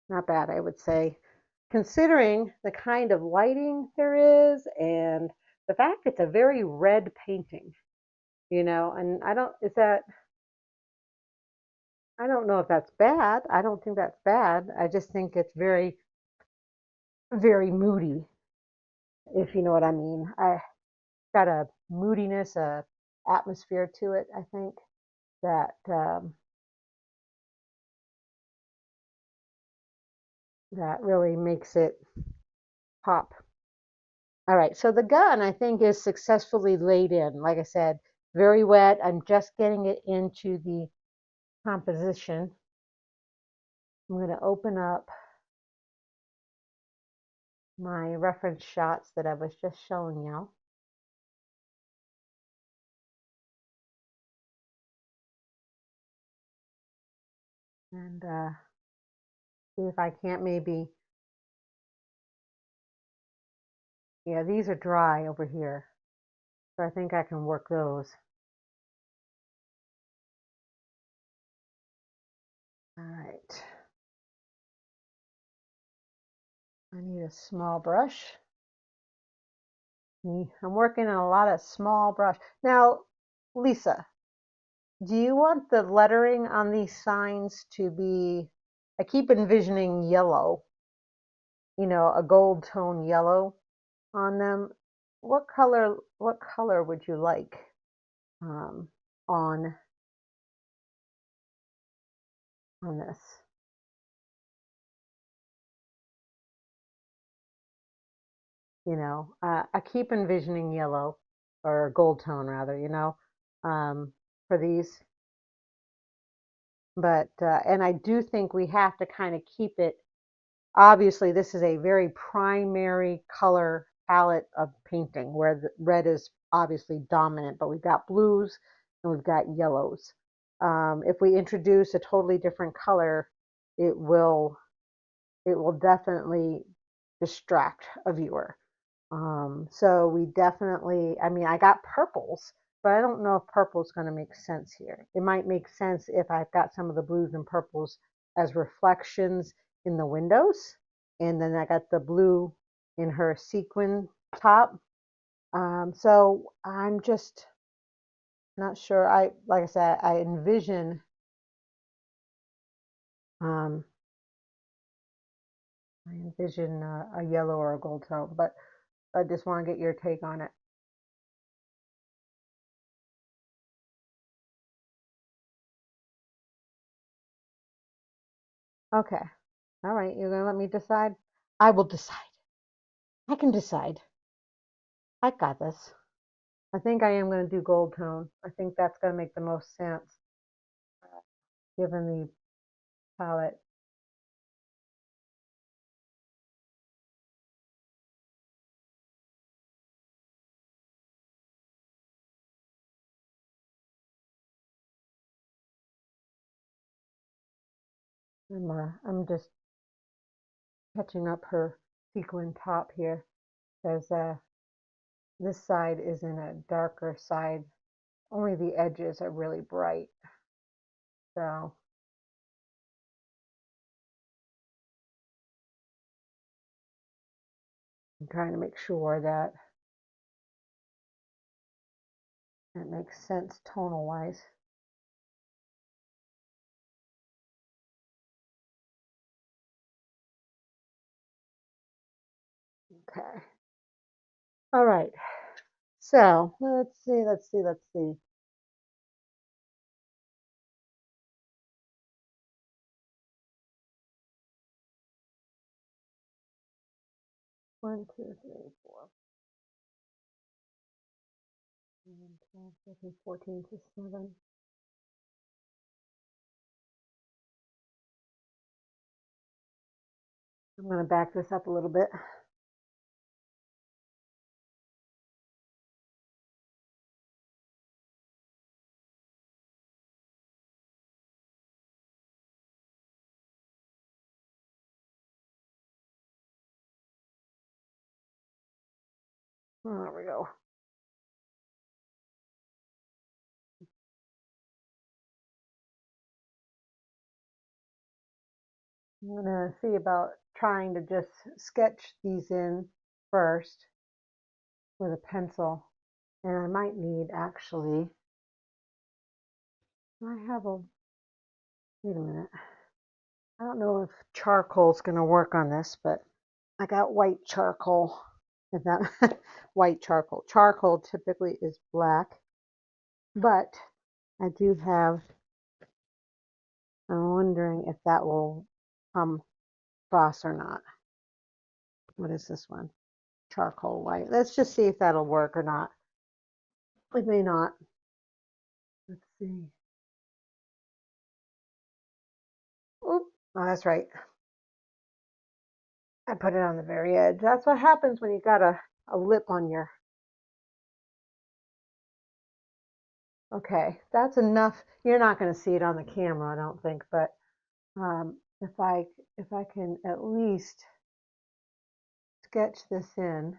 not bad, I would say, considering the kind of lighting there is and the fact it's a very red painting, and I don't know if that's bad. I don't think that's bad. I just think it's very, very moody, if you know what I mean. I got a moodiness, a atmosphere to it, I think, that really makes it pop. All right, so the gun I think is successfully laid in. Like I said, very wet. I'm just getting it into the composition. I'm going to open up my reference shots that I was just showing you. And see if I can't maybe, yeah, these are dry over here. So I think I can work those. All right. I need a small brush. I'm working on a lot of small brush. Now, Lisa, do you want the lettering on these signs to be, I keep envisioning yellow, a gold tone yellow on them. What color would you like um, on this? I keep envisioning yellow or gold tone rather, for these. But and I do think we have to kind of keep it. Obviously, this is a very primary color palette of painting where the red is obviously dominant, but we've got blues and we've got yellows. If we introduce a totally different color, it will it will definitely distract a viewer. So we definitely, I mean, I got purples, but I don't know if purple is going to make sense here. It might make sense if I've got some of the blues and purples as reflections in the windows. And then I got the blue in her sequin top. So I'm just not sure. Like I said, I um, envision a yellow or a gold tone, but I just want to get your take on it. Okay. All right. You're going to let me decide? I will decide. I can decide. I got this. I think I am going to do gold tone. I think that's going to make the most sense given the palette. I'm just catching up her sequin top here because this side is in a darker side. Only the edges are really bright. So I'm trying to make sure that it makes sense tonal wise. Okay. All right. So let's see. 1, 2, 3, 4, 12, 13, 14 to 7. I'm going to back this up a little bit. There we go. I'm going to see about trying to just sketch these in first with a pencil. And I might need actually, I have a, wait a minute. I don't know if charcoal is going to work on this, but I got white charcoal. Is that white charcoal? Charcoal typically is black, but I do have, I'm wondering if that will come across or not. What is this one? Charcoal white. Let's just see if that'll work or not. It may not. Let's see. Oop. Oh, that's right. I put it on the very edge. That's what happens when you got a lip on your. Okay, that's enough. You're not going to see it on the camera, I don't think, but if I can at least sketch this in,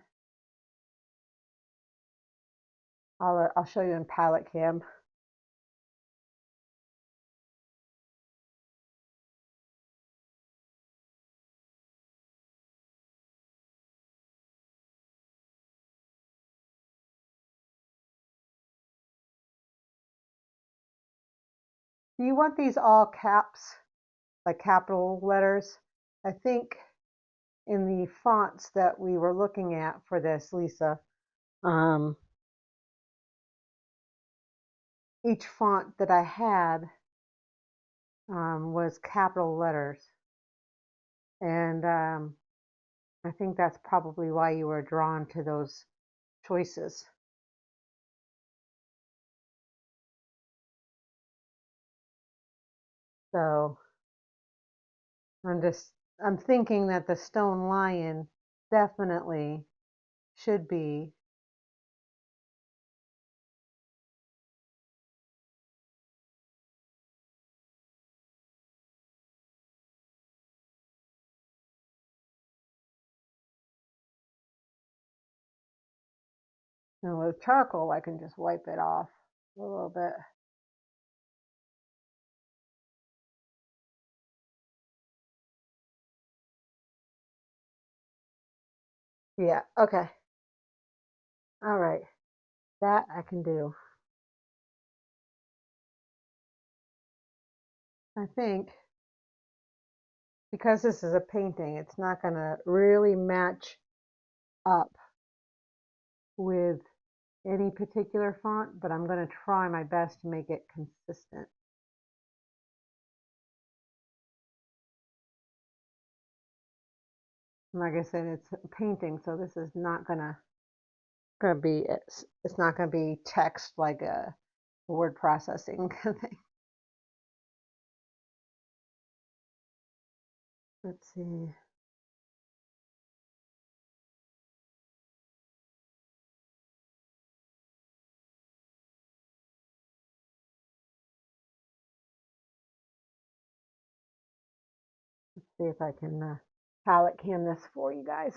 I'll show you in palette cam. Do you want these all caps, like capital letters? I think in the fonts that we were looking at for this, Lisa, each font that I had was capital letters. And I think that's probably why you were drawn to those choices. So I'm thinking that the stone lion definitely should be with charcoal. I can just wipe it off a little bit. Yeah, okay. All right. That I can do. I think because this is a painting, it's not going to really match up with any particular font, but I'm going to try my best to make it consistent. Like I said, it's a painting, so this is not gonna be it's not gonna be text like a word processing thing. Let's see. see if I can palette cam this for you guys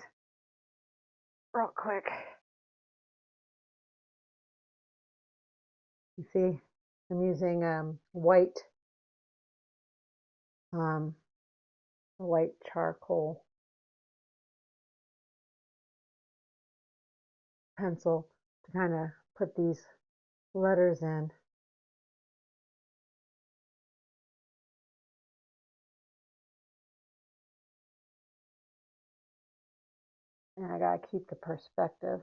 real quick. You see, I'm using white charcoal pencil to kind of put these letters in. And I gotta keep the perspective.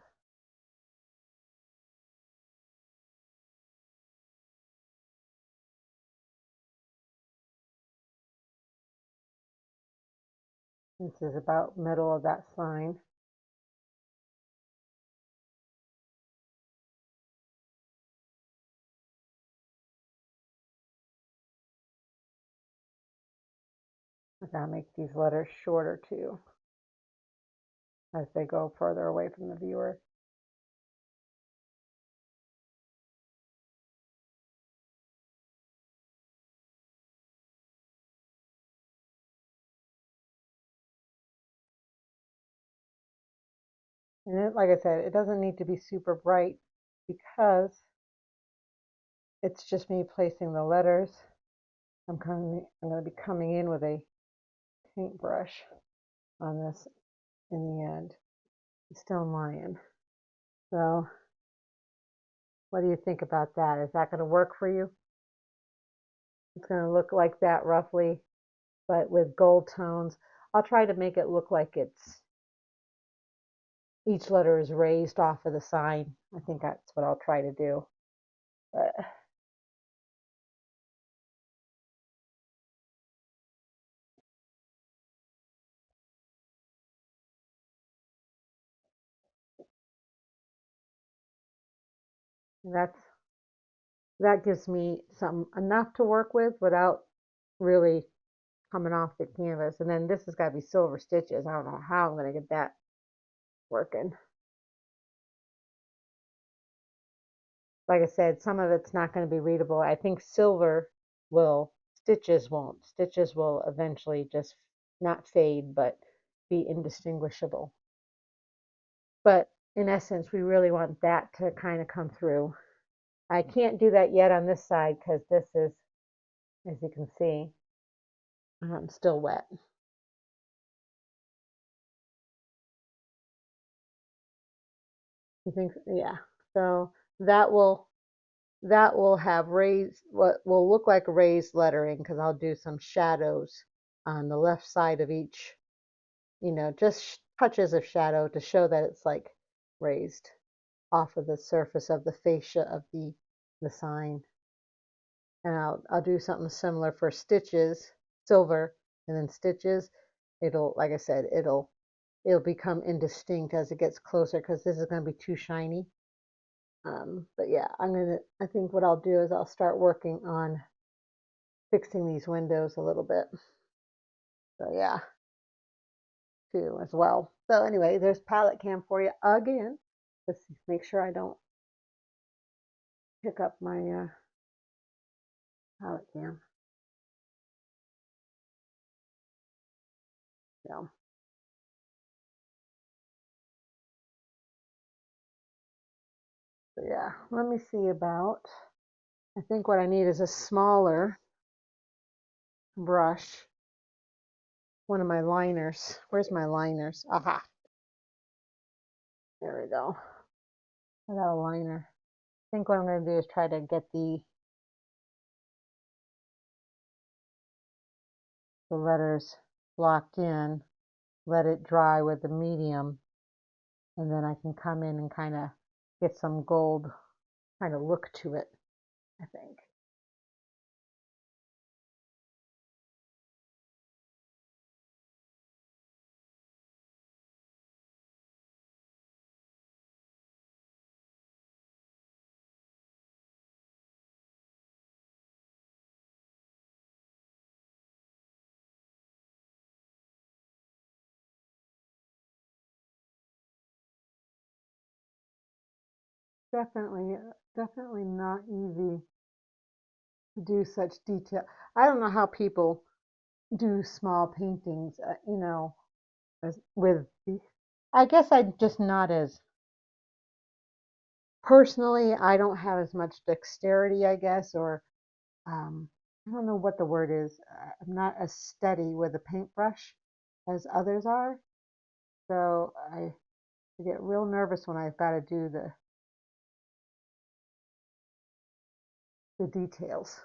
This is about middle of that sign. I gotta make these letters shorter too, as they go further away from the viewer. And it, like I said, it doesn't need to be super bright because it's just me placing the letters. I'm going to be coming in with a paintbrush on this in the end. It's still lying. So what do you think about that? Is that going to work for you? It's going to look like that roughly, but with gold tones. I'll try to make it look like it's each letter is raised off of the sign. I think that's what I'll try to do. But that gives me some enough to work with without really coming off the canvas. And then this has got to be silver stitches. I don't know how I'm going to get that working. Like I said, some of it's not going to be readable. I think silver will, stitches won't. Stitches will eventually just not fade, but be indistinguishable. But in essence, we really want that to kind of come through. I can't do that yet on this side because this is, as you can see, still wet. You think, yeah. So that will have raised, what will look like raised lettering, because I'll do some shadows on the left side of each, just touches of shadow to show that it's like raised off of the surface of the fascia of the sign. And I'll do something similar for stitches, silver, and then stitches. It'll, like I said, it'll become indistinct as it gets closer because this is going to be too shiny. But yeah, I think what I'll do is I'll start working on fixing these windows a little bit. So yeah, too as well. So anyway, there's palette cam for you again. Let's make sure I don't pick up my palette cam. So yeah, let me see about, I think what I need is a smaller brush. One of my liners. Where's my liners? Aha. There we go. I got a liner. I think what I'm going to do is try to get the letters locked in, let it dry with the medium, and then I can come in and kind of get some gold kind of look to it, I think. Definitely not easy to do such detail. I don't know how people do small paintings, with I guess I'm just not as personally, I don't have as much dexterity, I guess, or I don't know what the word is. I'm not as steady with a paintbrush as others are. So I get real nervous when I've got to do the details,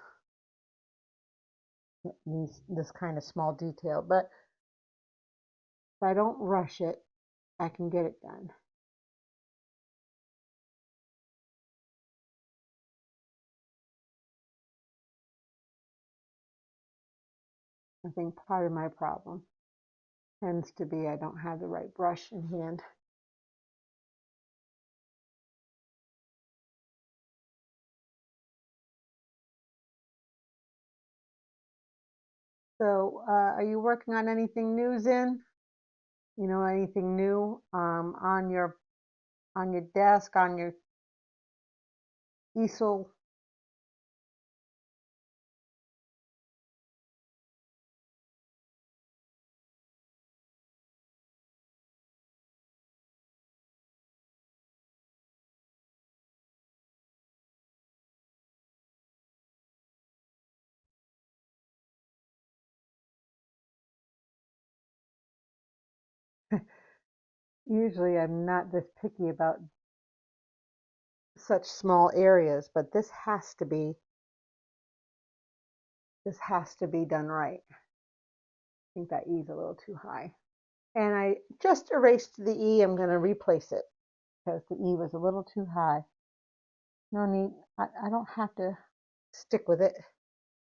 this kind of small detail. But if I don't rush it, I can get it done. I think part of my problem tends to be I don't have the right brush in hand. So, are you working on anything new, Zin? Anything new on your desk, on your easel? Usually, I'm not this picky about such small areas, but this has to be done right. I think that E is a little too high. And I just erased the E. I'm going to replace it because the E was a little too high. No need, I don't have to stick with it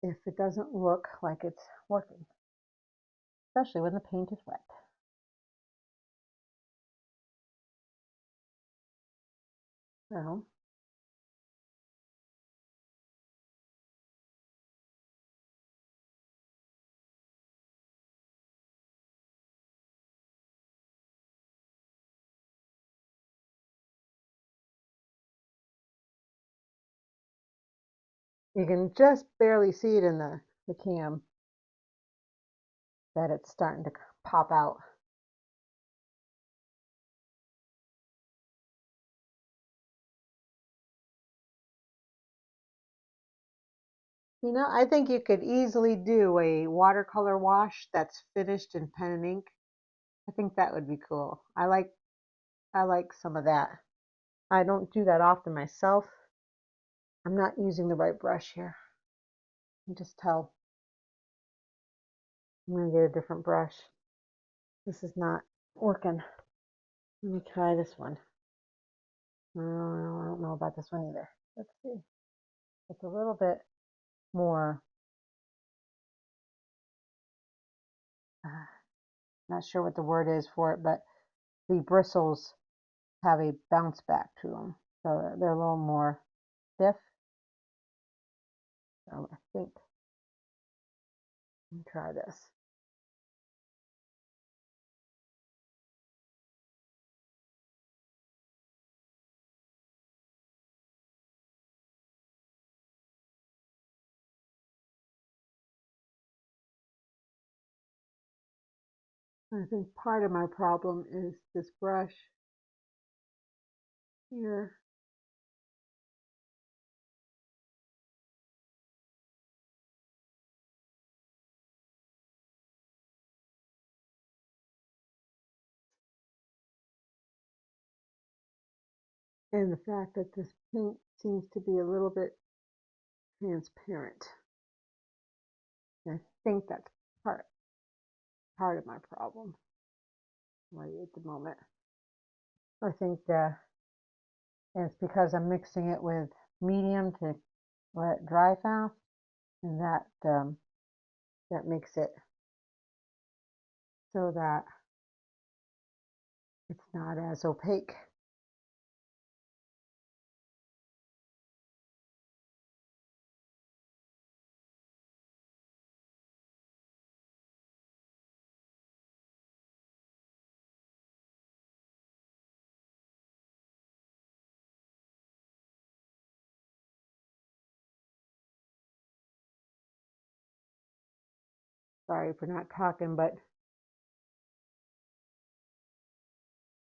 if it doesn't look like it's working, especially when the paint is wet. So you can just barely see it in the cam that it's starting to pop out. I think you could easily do a watercolor wash that's finished in pen and ink. I think that would be cool. I like some of that. I don't do that often myself. I'm not using the right brush here. You can just tell. I'm gonna get a different brush. This is not working. Let me try this one. I don't know about this one either. Let's see. It's a little bit more, not sure what the word is for it, but the bristles have a bounce back to them. So they're a little more stiff. So I think, let me try this. I think part of my problem is this brush here. And the fact that this paint seems to be a little bit transparent. I think that's part of my problem right at the moment. I think it's because I'm mixing it with medium to let it dry fast, and that makes it so that it's not as opaque. Sorry for not talking, but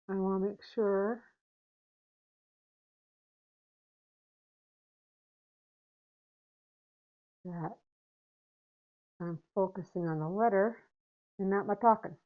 I want to make sure that I'm focusing on the letter and not my talking.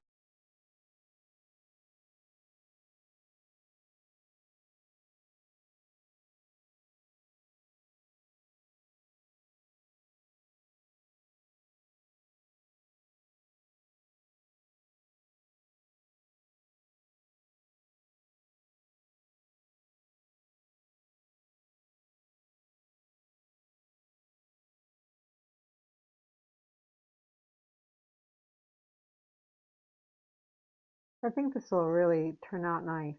I think this will really turn out nice.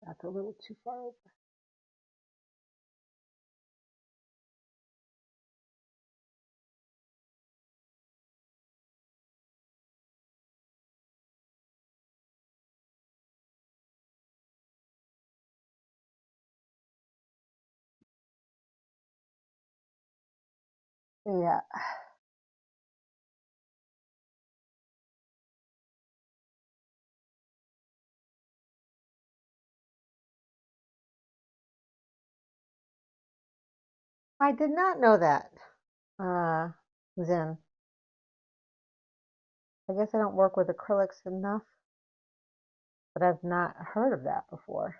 That's a little too far over. Yeah, I did not know that. Uh, Zen. I guess I don't work with acrylics enough, but I've not heard of that before.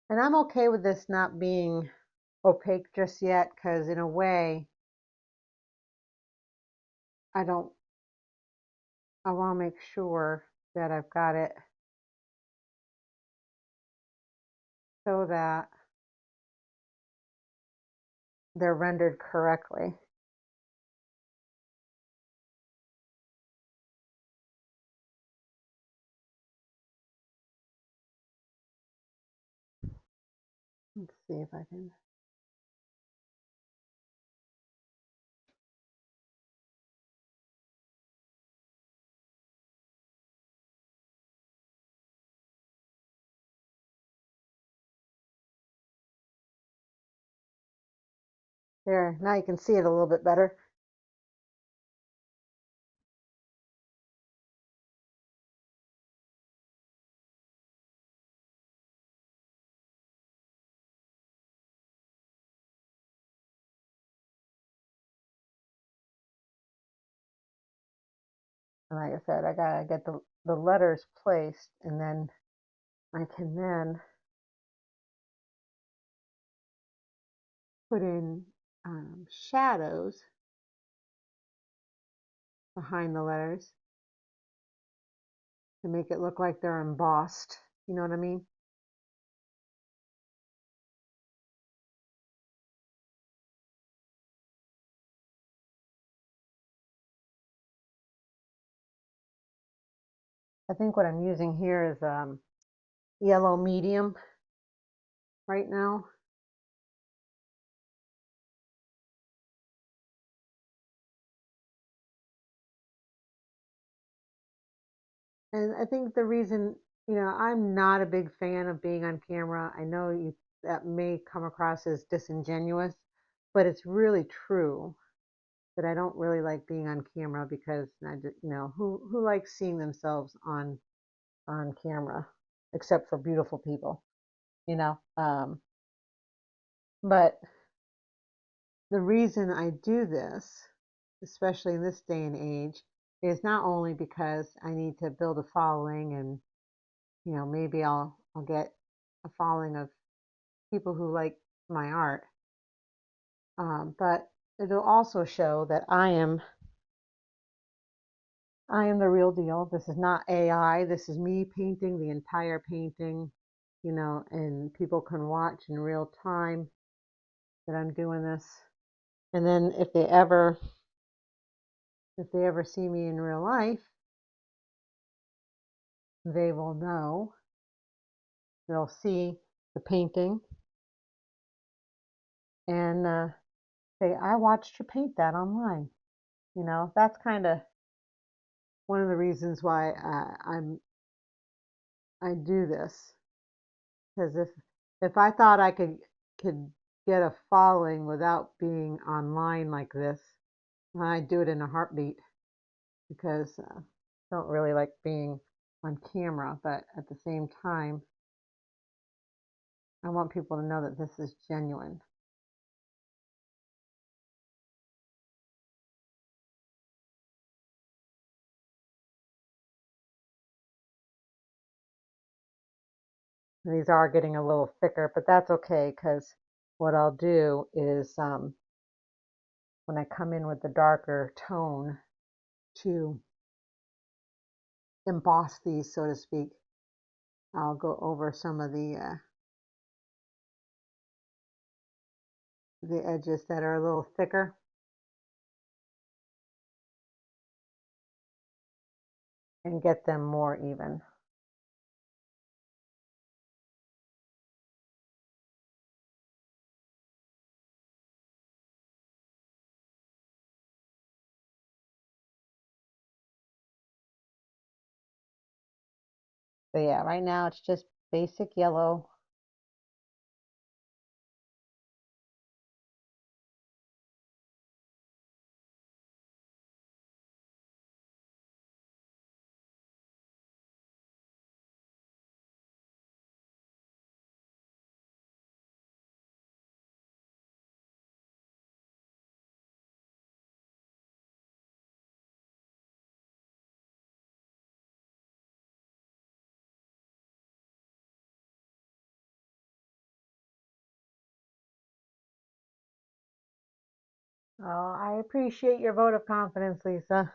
And I'm okay with this not being opaque just yet, because in a way, I don't, I want to make sure that I've got it so that they're rendered correctly. Let's see if I can. There, now you can see it a little bit better. And like I said, I gotta get the letters placed, and then I can then put in shadows behind the letters to make it look like they're embossed. You know what I mean? I think what I'm using here is yellow medium right now. And I think the reason, I'm not a big fan of being on camera. I know that may come across as disingenuous, but it's really true that I don't really like being on camera because I just, who likes seeing themselves on camera except for beautiful people, you know. But the reason I do this, especially in this day and age, is not only because I need to build a following and maybe I'll get a following of people who like my art, but it'll also show that I am the real deal. This is not AI. This is me painting the entire painting, and people can watch in real time that I'm doing this. And then if they ever see me in real life, they will know. They'll see the painting and say, "I watched you paint that online." That's kind of one of the reasons why I do this, because if I thought I could get a following without being online like this, I'd do it in a heartbeat, because I don't really like being on camera, but at the same time, I want people to know that this is genuine. These are getting a little thicker, but that's okay, because what I'll do is when I come in with the darker tone to emboss these, so to speak, I'll go over some of the edges that are a little thicker, and get them more even. So yeah, right now it's just basic yellow. Oh, I appreciate your vote of confidence, Lisa.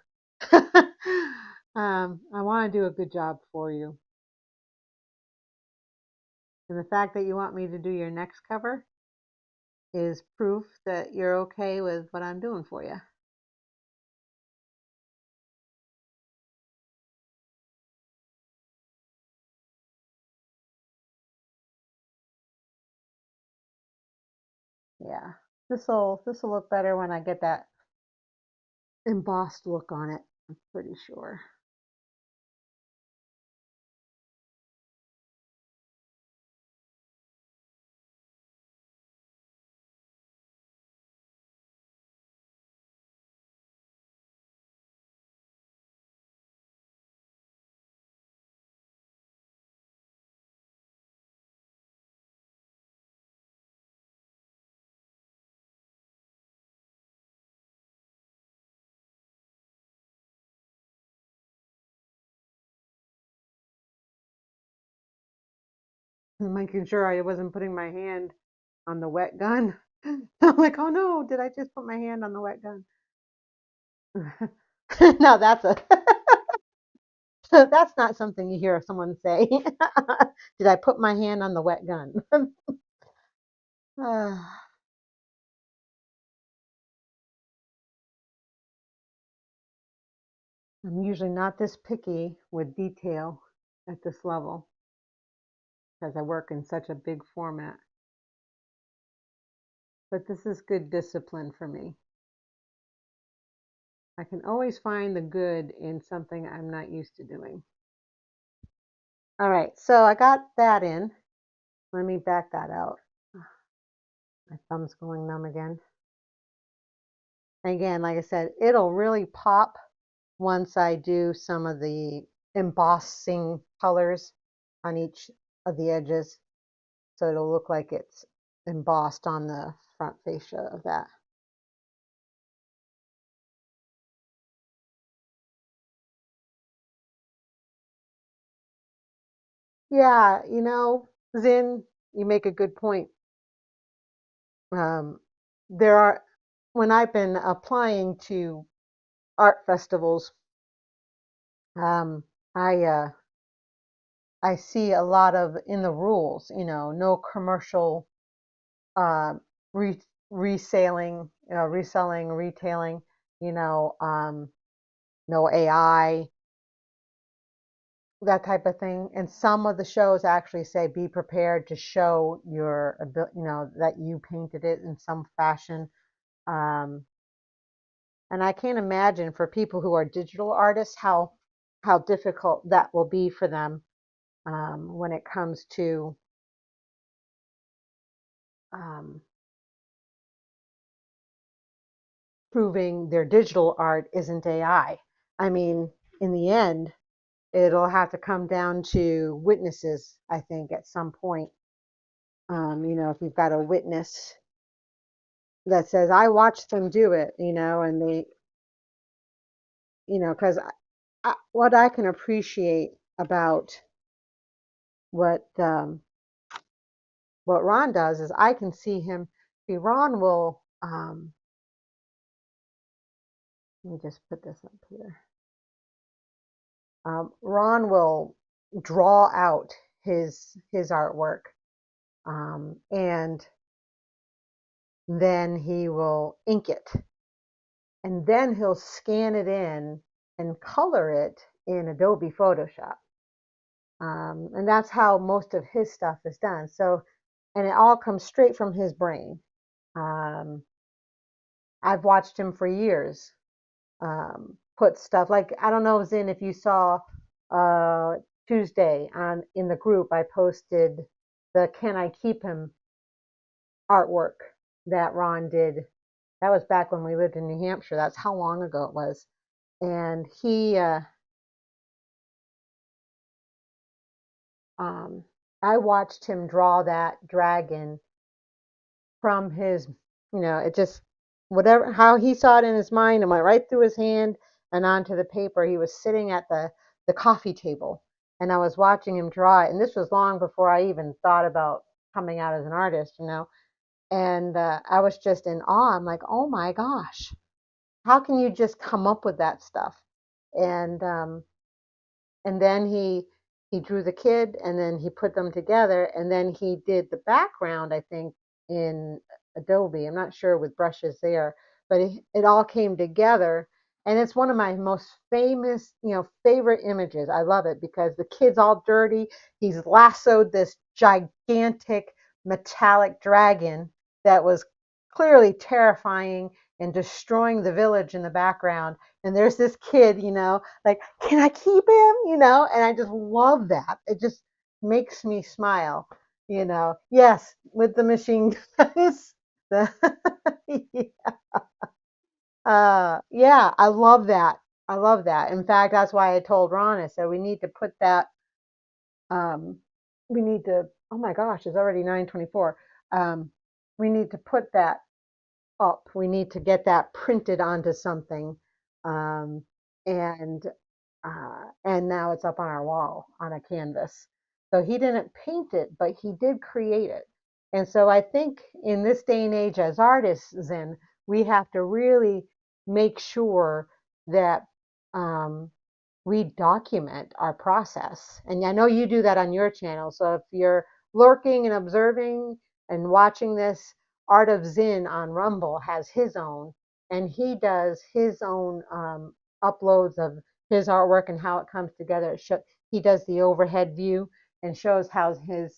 I want to do a good job for you. And the fact that you want me to do your next cover is proof that you're okay with what I'm doing for you. Yeah, this'll look better when I get that embossed look on it, I'm pretty sure. I'm making sure I wasn't putting my hand on the wet gun. I'm like, oh no, did I just put my hand on the wet gun? No, that's not something you hear someone say. Did I put my hand on the wet gun? I'm usually not this picky with detail at this level because I work in such a big format. But this is good discipline for me. I can always find the good in something I'm not used to doing. All right, so I got that in. Let me back that out. My thumb's going numb again. Again, like I said, it'll really pop once I do some of the embossing colors on each of the edges. So it'll look like it's embossed on the front fascia of that. Yeah, Zin, you make a good point. Um, there are, when I've been applying to art festivals, um, I see a lot of in the rules, no commercial uh, re reselling, retailing, you know, um, no AI, that type of thing. And some of the shows actually say be prepared to show your ability, that you painted it in some fashion. Um, and I can't imagine for people who are digital artists how how difficult that will be for them when it comes to um, proving their digital art isn't AI. I mean, in the end, it'll have to come down to witnesses, I think, at some point. If you've got a witness that says, I watched them do it, and they, because what I can appreciate about what what Ron does is I can see him. See, Ron will. Let me just put this up here. Ron will draw out his artwork, and then he will ink it, and then he'll scan it in and color it in Adobe Photoshop. And that's how most of his stuff is done. So, and it all comes straight from his brain. Um, I've watched him for years put stuff like, I don't know, Zin, if you saw uh, Tuesday on in the group, I posted the "Can I Keep Him" artwork that Ron did. That was back when we lived in New Hampshire. That's how long ago it was. And um, I watched him draw that dragon from his, it just, whatever, how he saw it in his mind, and went right through his hand and onto the paper. He was sitting at the coffee table, and I was watching him draw it. And this was long before I even thought about coming out as an artist. And I was just in awe. I'm like, oh my gosh, how can you just come up with that stuff? And and then he drew the kid, and then he put them together, and then he did the background, I think, in Adobe. I'm not sure with brushes there, but it all came together. And it's one of my most famous, favorite images. I love it because the kid's all dirty. He's lassoed this gigantic metallic dragon that was clearly terrifying and destroying the village in the background. And there's this kid, like, can I keep him? And I just love that. It just makes me smile. Yes, with the machine guns. The, yeah, I love that. I love that. In fact, that's why I told Ron, I said we need to put that. Um, we need to. Oh my gosh, it's already 9:24. We need to put that up. We need to get that printed onto something, um, and and now it's up on our wall on a canvas. So he didn't paint it, but he did create it. And so I think in this day and age, as artists, Zen, we have to really make sure that um, we document our process. And I know you do that on your channel. So if you're lurking and observing and watching this, Art of Zin on Rumble has his own, and he does his own uploads of his artwork and how it comes together. He does the overhead view and shows how his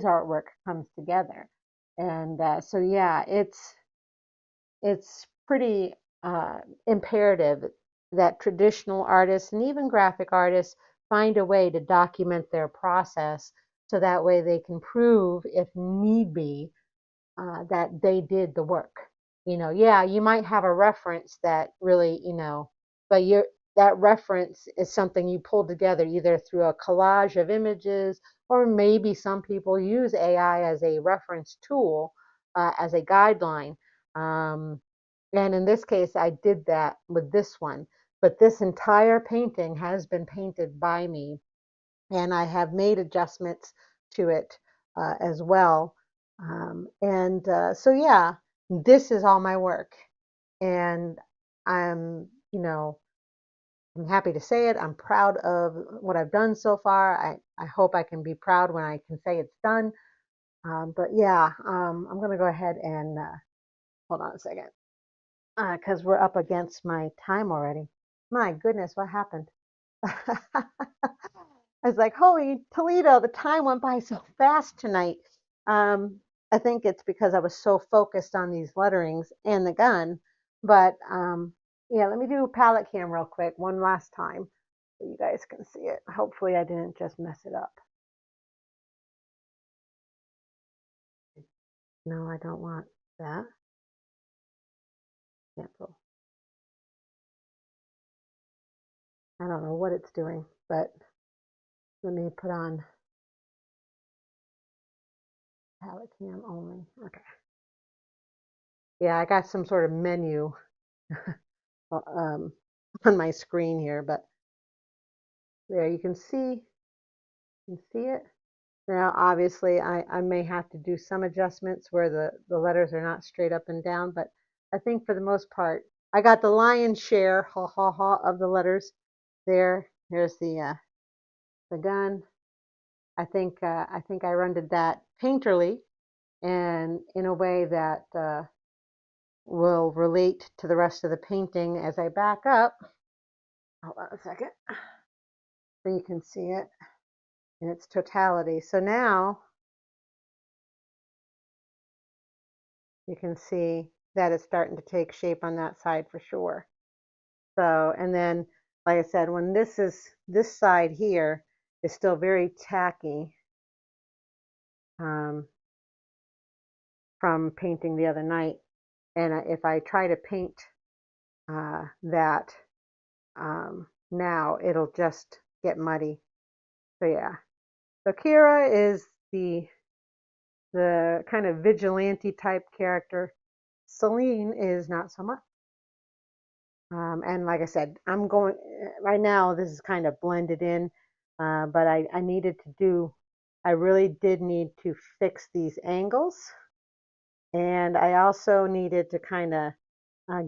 artwork comes together. And so yeah, it's pretty imperative that traditional artists and even graphic artists find a way to document their process so that way they can prove, if need be, that they did the work. Yeah, you might have a reference that really, but that reference is something you pulled together either through a collage of images, or maybe some people use AI as a reference tool, as a guideline. Um, and in this case, I did that with this one. But this entire painting has been painted by me, and I have made adjustments to it as well. And so, yeah, this is all my work. And I'm, I'm happy to say it. I'm proud of what I've done so far. I hope I can be proud when I can say it's done. But yeah, I'm going to go ahead and hold on a second because we're up against my time already. My goodness, what happened? I was like, holy Toledo, the time went by so fast tonight. Um, I think it's because I was so focused on these letterings and the gun. But yeah, let me do palette cam real quick one last time. so you guys can see it. Hopefully I didn't just mess it up. No, I don't want that. Cancel. I don't know what it's doing, but let me put on palette cam only. Okay. Yeah, I got some sort of menu on my screen here, but there you can see it. Now, obviously, I may have to do some adjustments where the letters are not straight up and down, but I think for the most part, I got the lion's share, ha ha ha, of the letters there. Here's the gun. I think I rendered that painterly and in a way that will relate to the rest of the painting as I back up. Hold on a second. So you can see it in its totality. So now you can see that it's starting to take shape on that side for sure. So, and then, like I said, when this side here is still very tacky from painting the other night. And if I try to paint that now, it'll just get muddy. So yeah. So Kira is the kind of vigilante type character. Celine is not so much. And like I said, I'm going right now. This is kind of blended in, but I needed to do. I really did need to fix these angles, and I also needed to kind of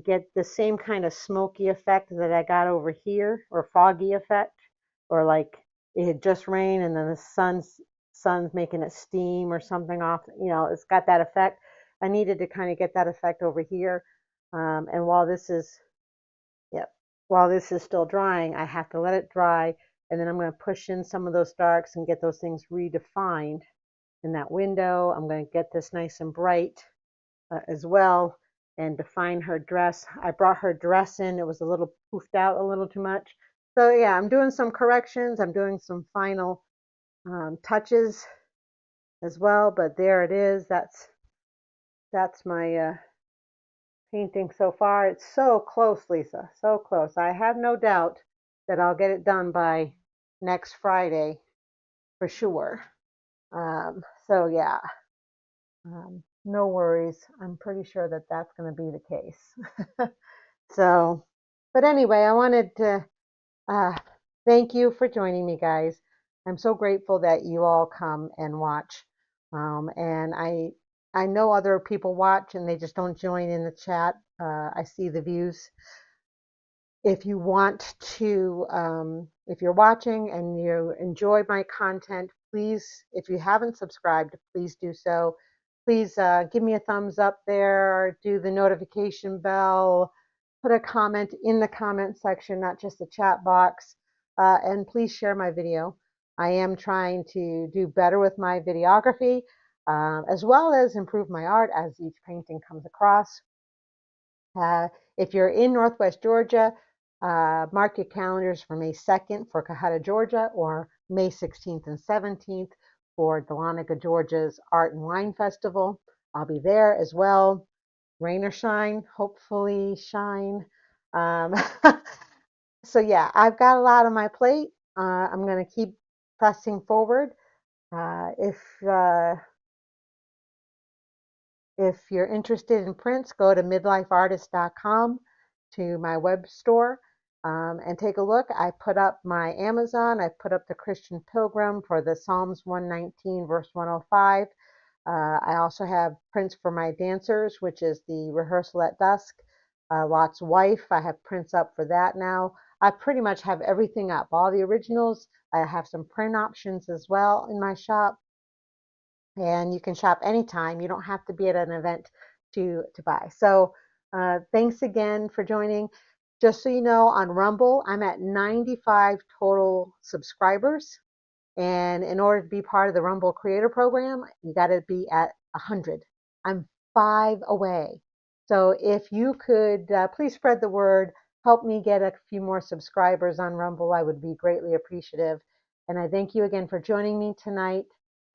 get the same kind of smoky effect that I got over here, or foggy effect, or like it had just rained and then the sun's making it steam or something off. You know, it's got that effect. I needed to kind of get that effect over here. And while this is, yep, while this is still drying, I have to let it dry, and then I'm going to push in some of those darks and get those things redefined in that window. I'm going to get this nice and bright as well and define her dress. I brought her dress in. It was a little poofed out a little too much. So yeah, I'm doing some corrections. I'm doing some final touches as well, but there it is. That's my painting so far. It's so close, Lisa, so close. I have no doubt that I'll get it done by next Friday for sure. So yeah, no worries. I'm pretty sure that that's going to be the case. So, but anyway, I wanted to thank you for joining me, guys. I'm so grateful that you all come and watch. And I know other people watch and they just don't join in the chat. I see the views. If you want to, if you're watching and you enjoy my content, please, if you haven't subscribed, please do so. Please give me a thumbs up there, do the notification bell, put a comment in the comment section, not just the chat box, and please share my video. I am trying to do better with my videography, as well as improve my art as each painting comes across. If you're in Northwest Georgia, mark your calendars for May 2nd for Cohutta, Georgia, or May 16th and 17th for Dahlonega, Georgia's Art and Wine Festival. I'll be there as well. Rain or shine, hopefully shine. Um, so yeah, I've got a lot on my plate. I'm going to keep pressing forward. If you're interested in prints, go to midlifeartist.com to my web store and take a look. I put up my Amazon. I put up the Christian Pilgrim for the Psalms 119, verse 105. I also have prints for my dancers, which is the Rehearsal at Dusk. Lot's Wife, I have prints up for that now. I pretty much have everything up, all the originals. I have some print options as well in my shop. And you can shop anytime. You don't have to be at an event to buy. So thanks again for joining. Just so you know, on Rumble, I'm at 95 total subscribers. And in order to be part of the Rumble Creator Program, you got to be at 100. I'm 5 away. So if you could please spread the word. help me get a few more subscribers on Rumble, I would be greatly appreciative. And I thank you again for joining me tonight.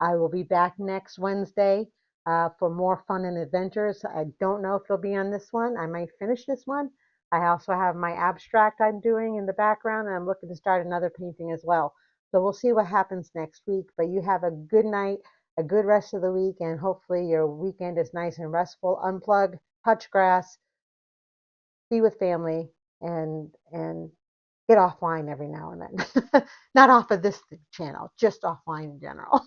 I will be back next Wednesday for more fun and adventures. I don't know if it'll be on this one. I might finish this one. I also have my abstract I'm doing in the background, and I'm looking to start another painting as well. So we'll see what happens next week. But you have a good night, a good rest of the week, and hopefully your weekend is nice and restful. Unplug, touch grass, be with family, and get offline every now and then. Not off of this channel, just offline in general.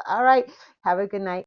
All right. Have a good night.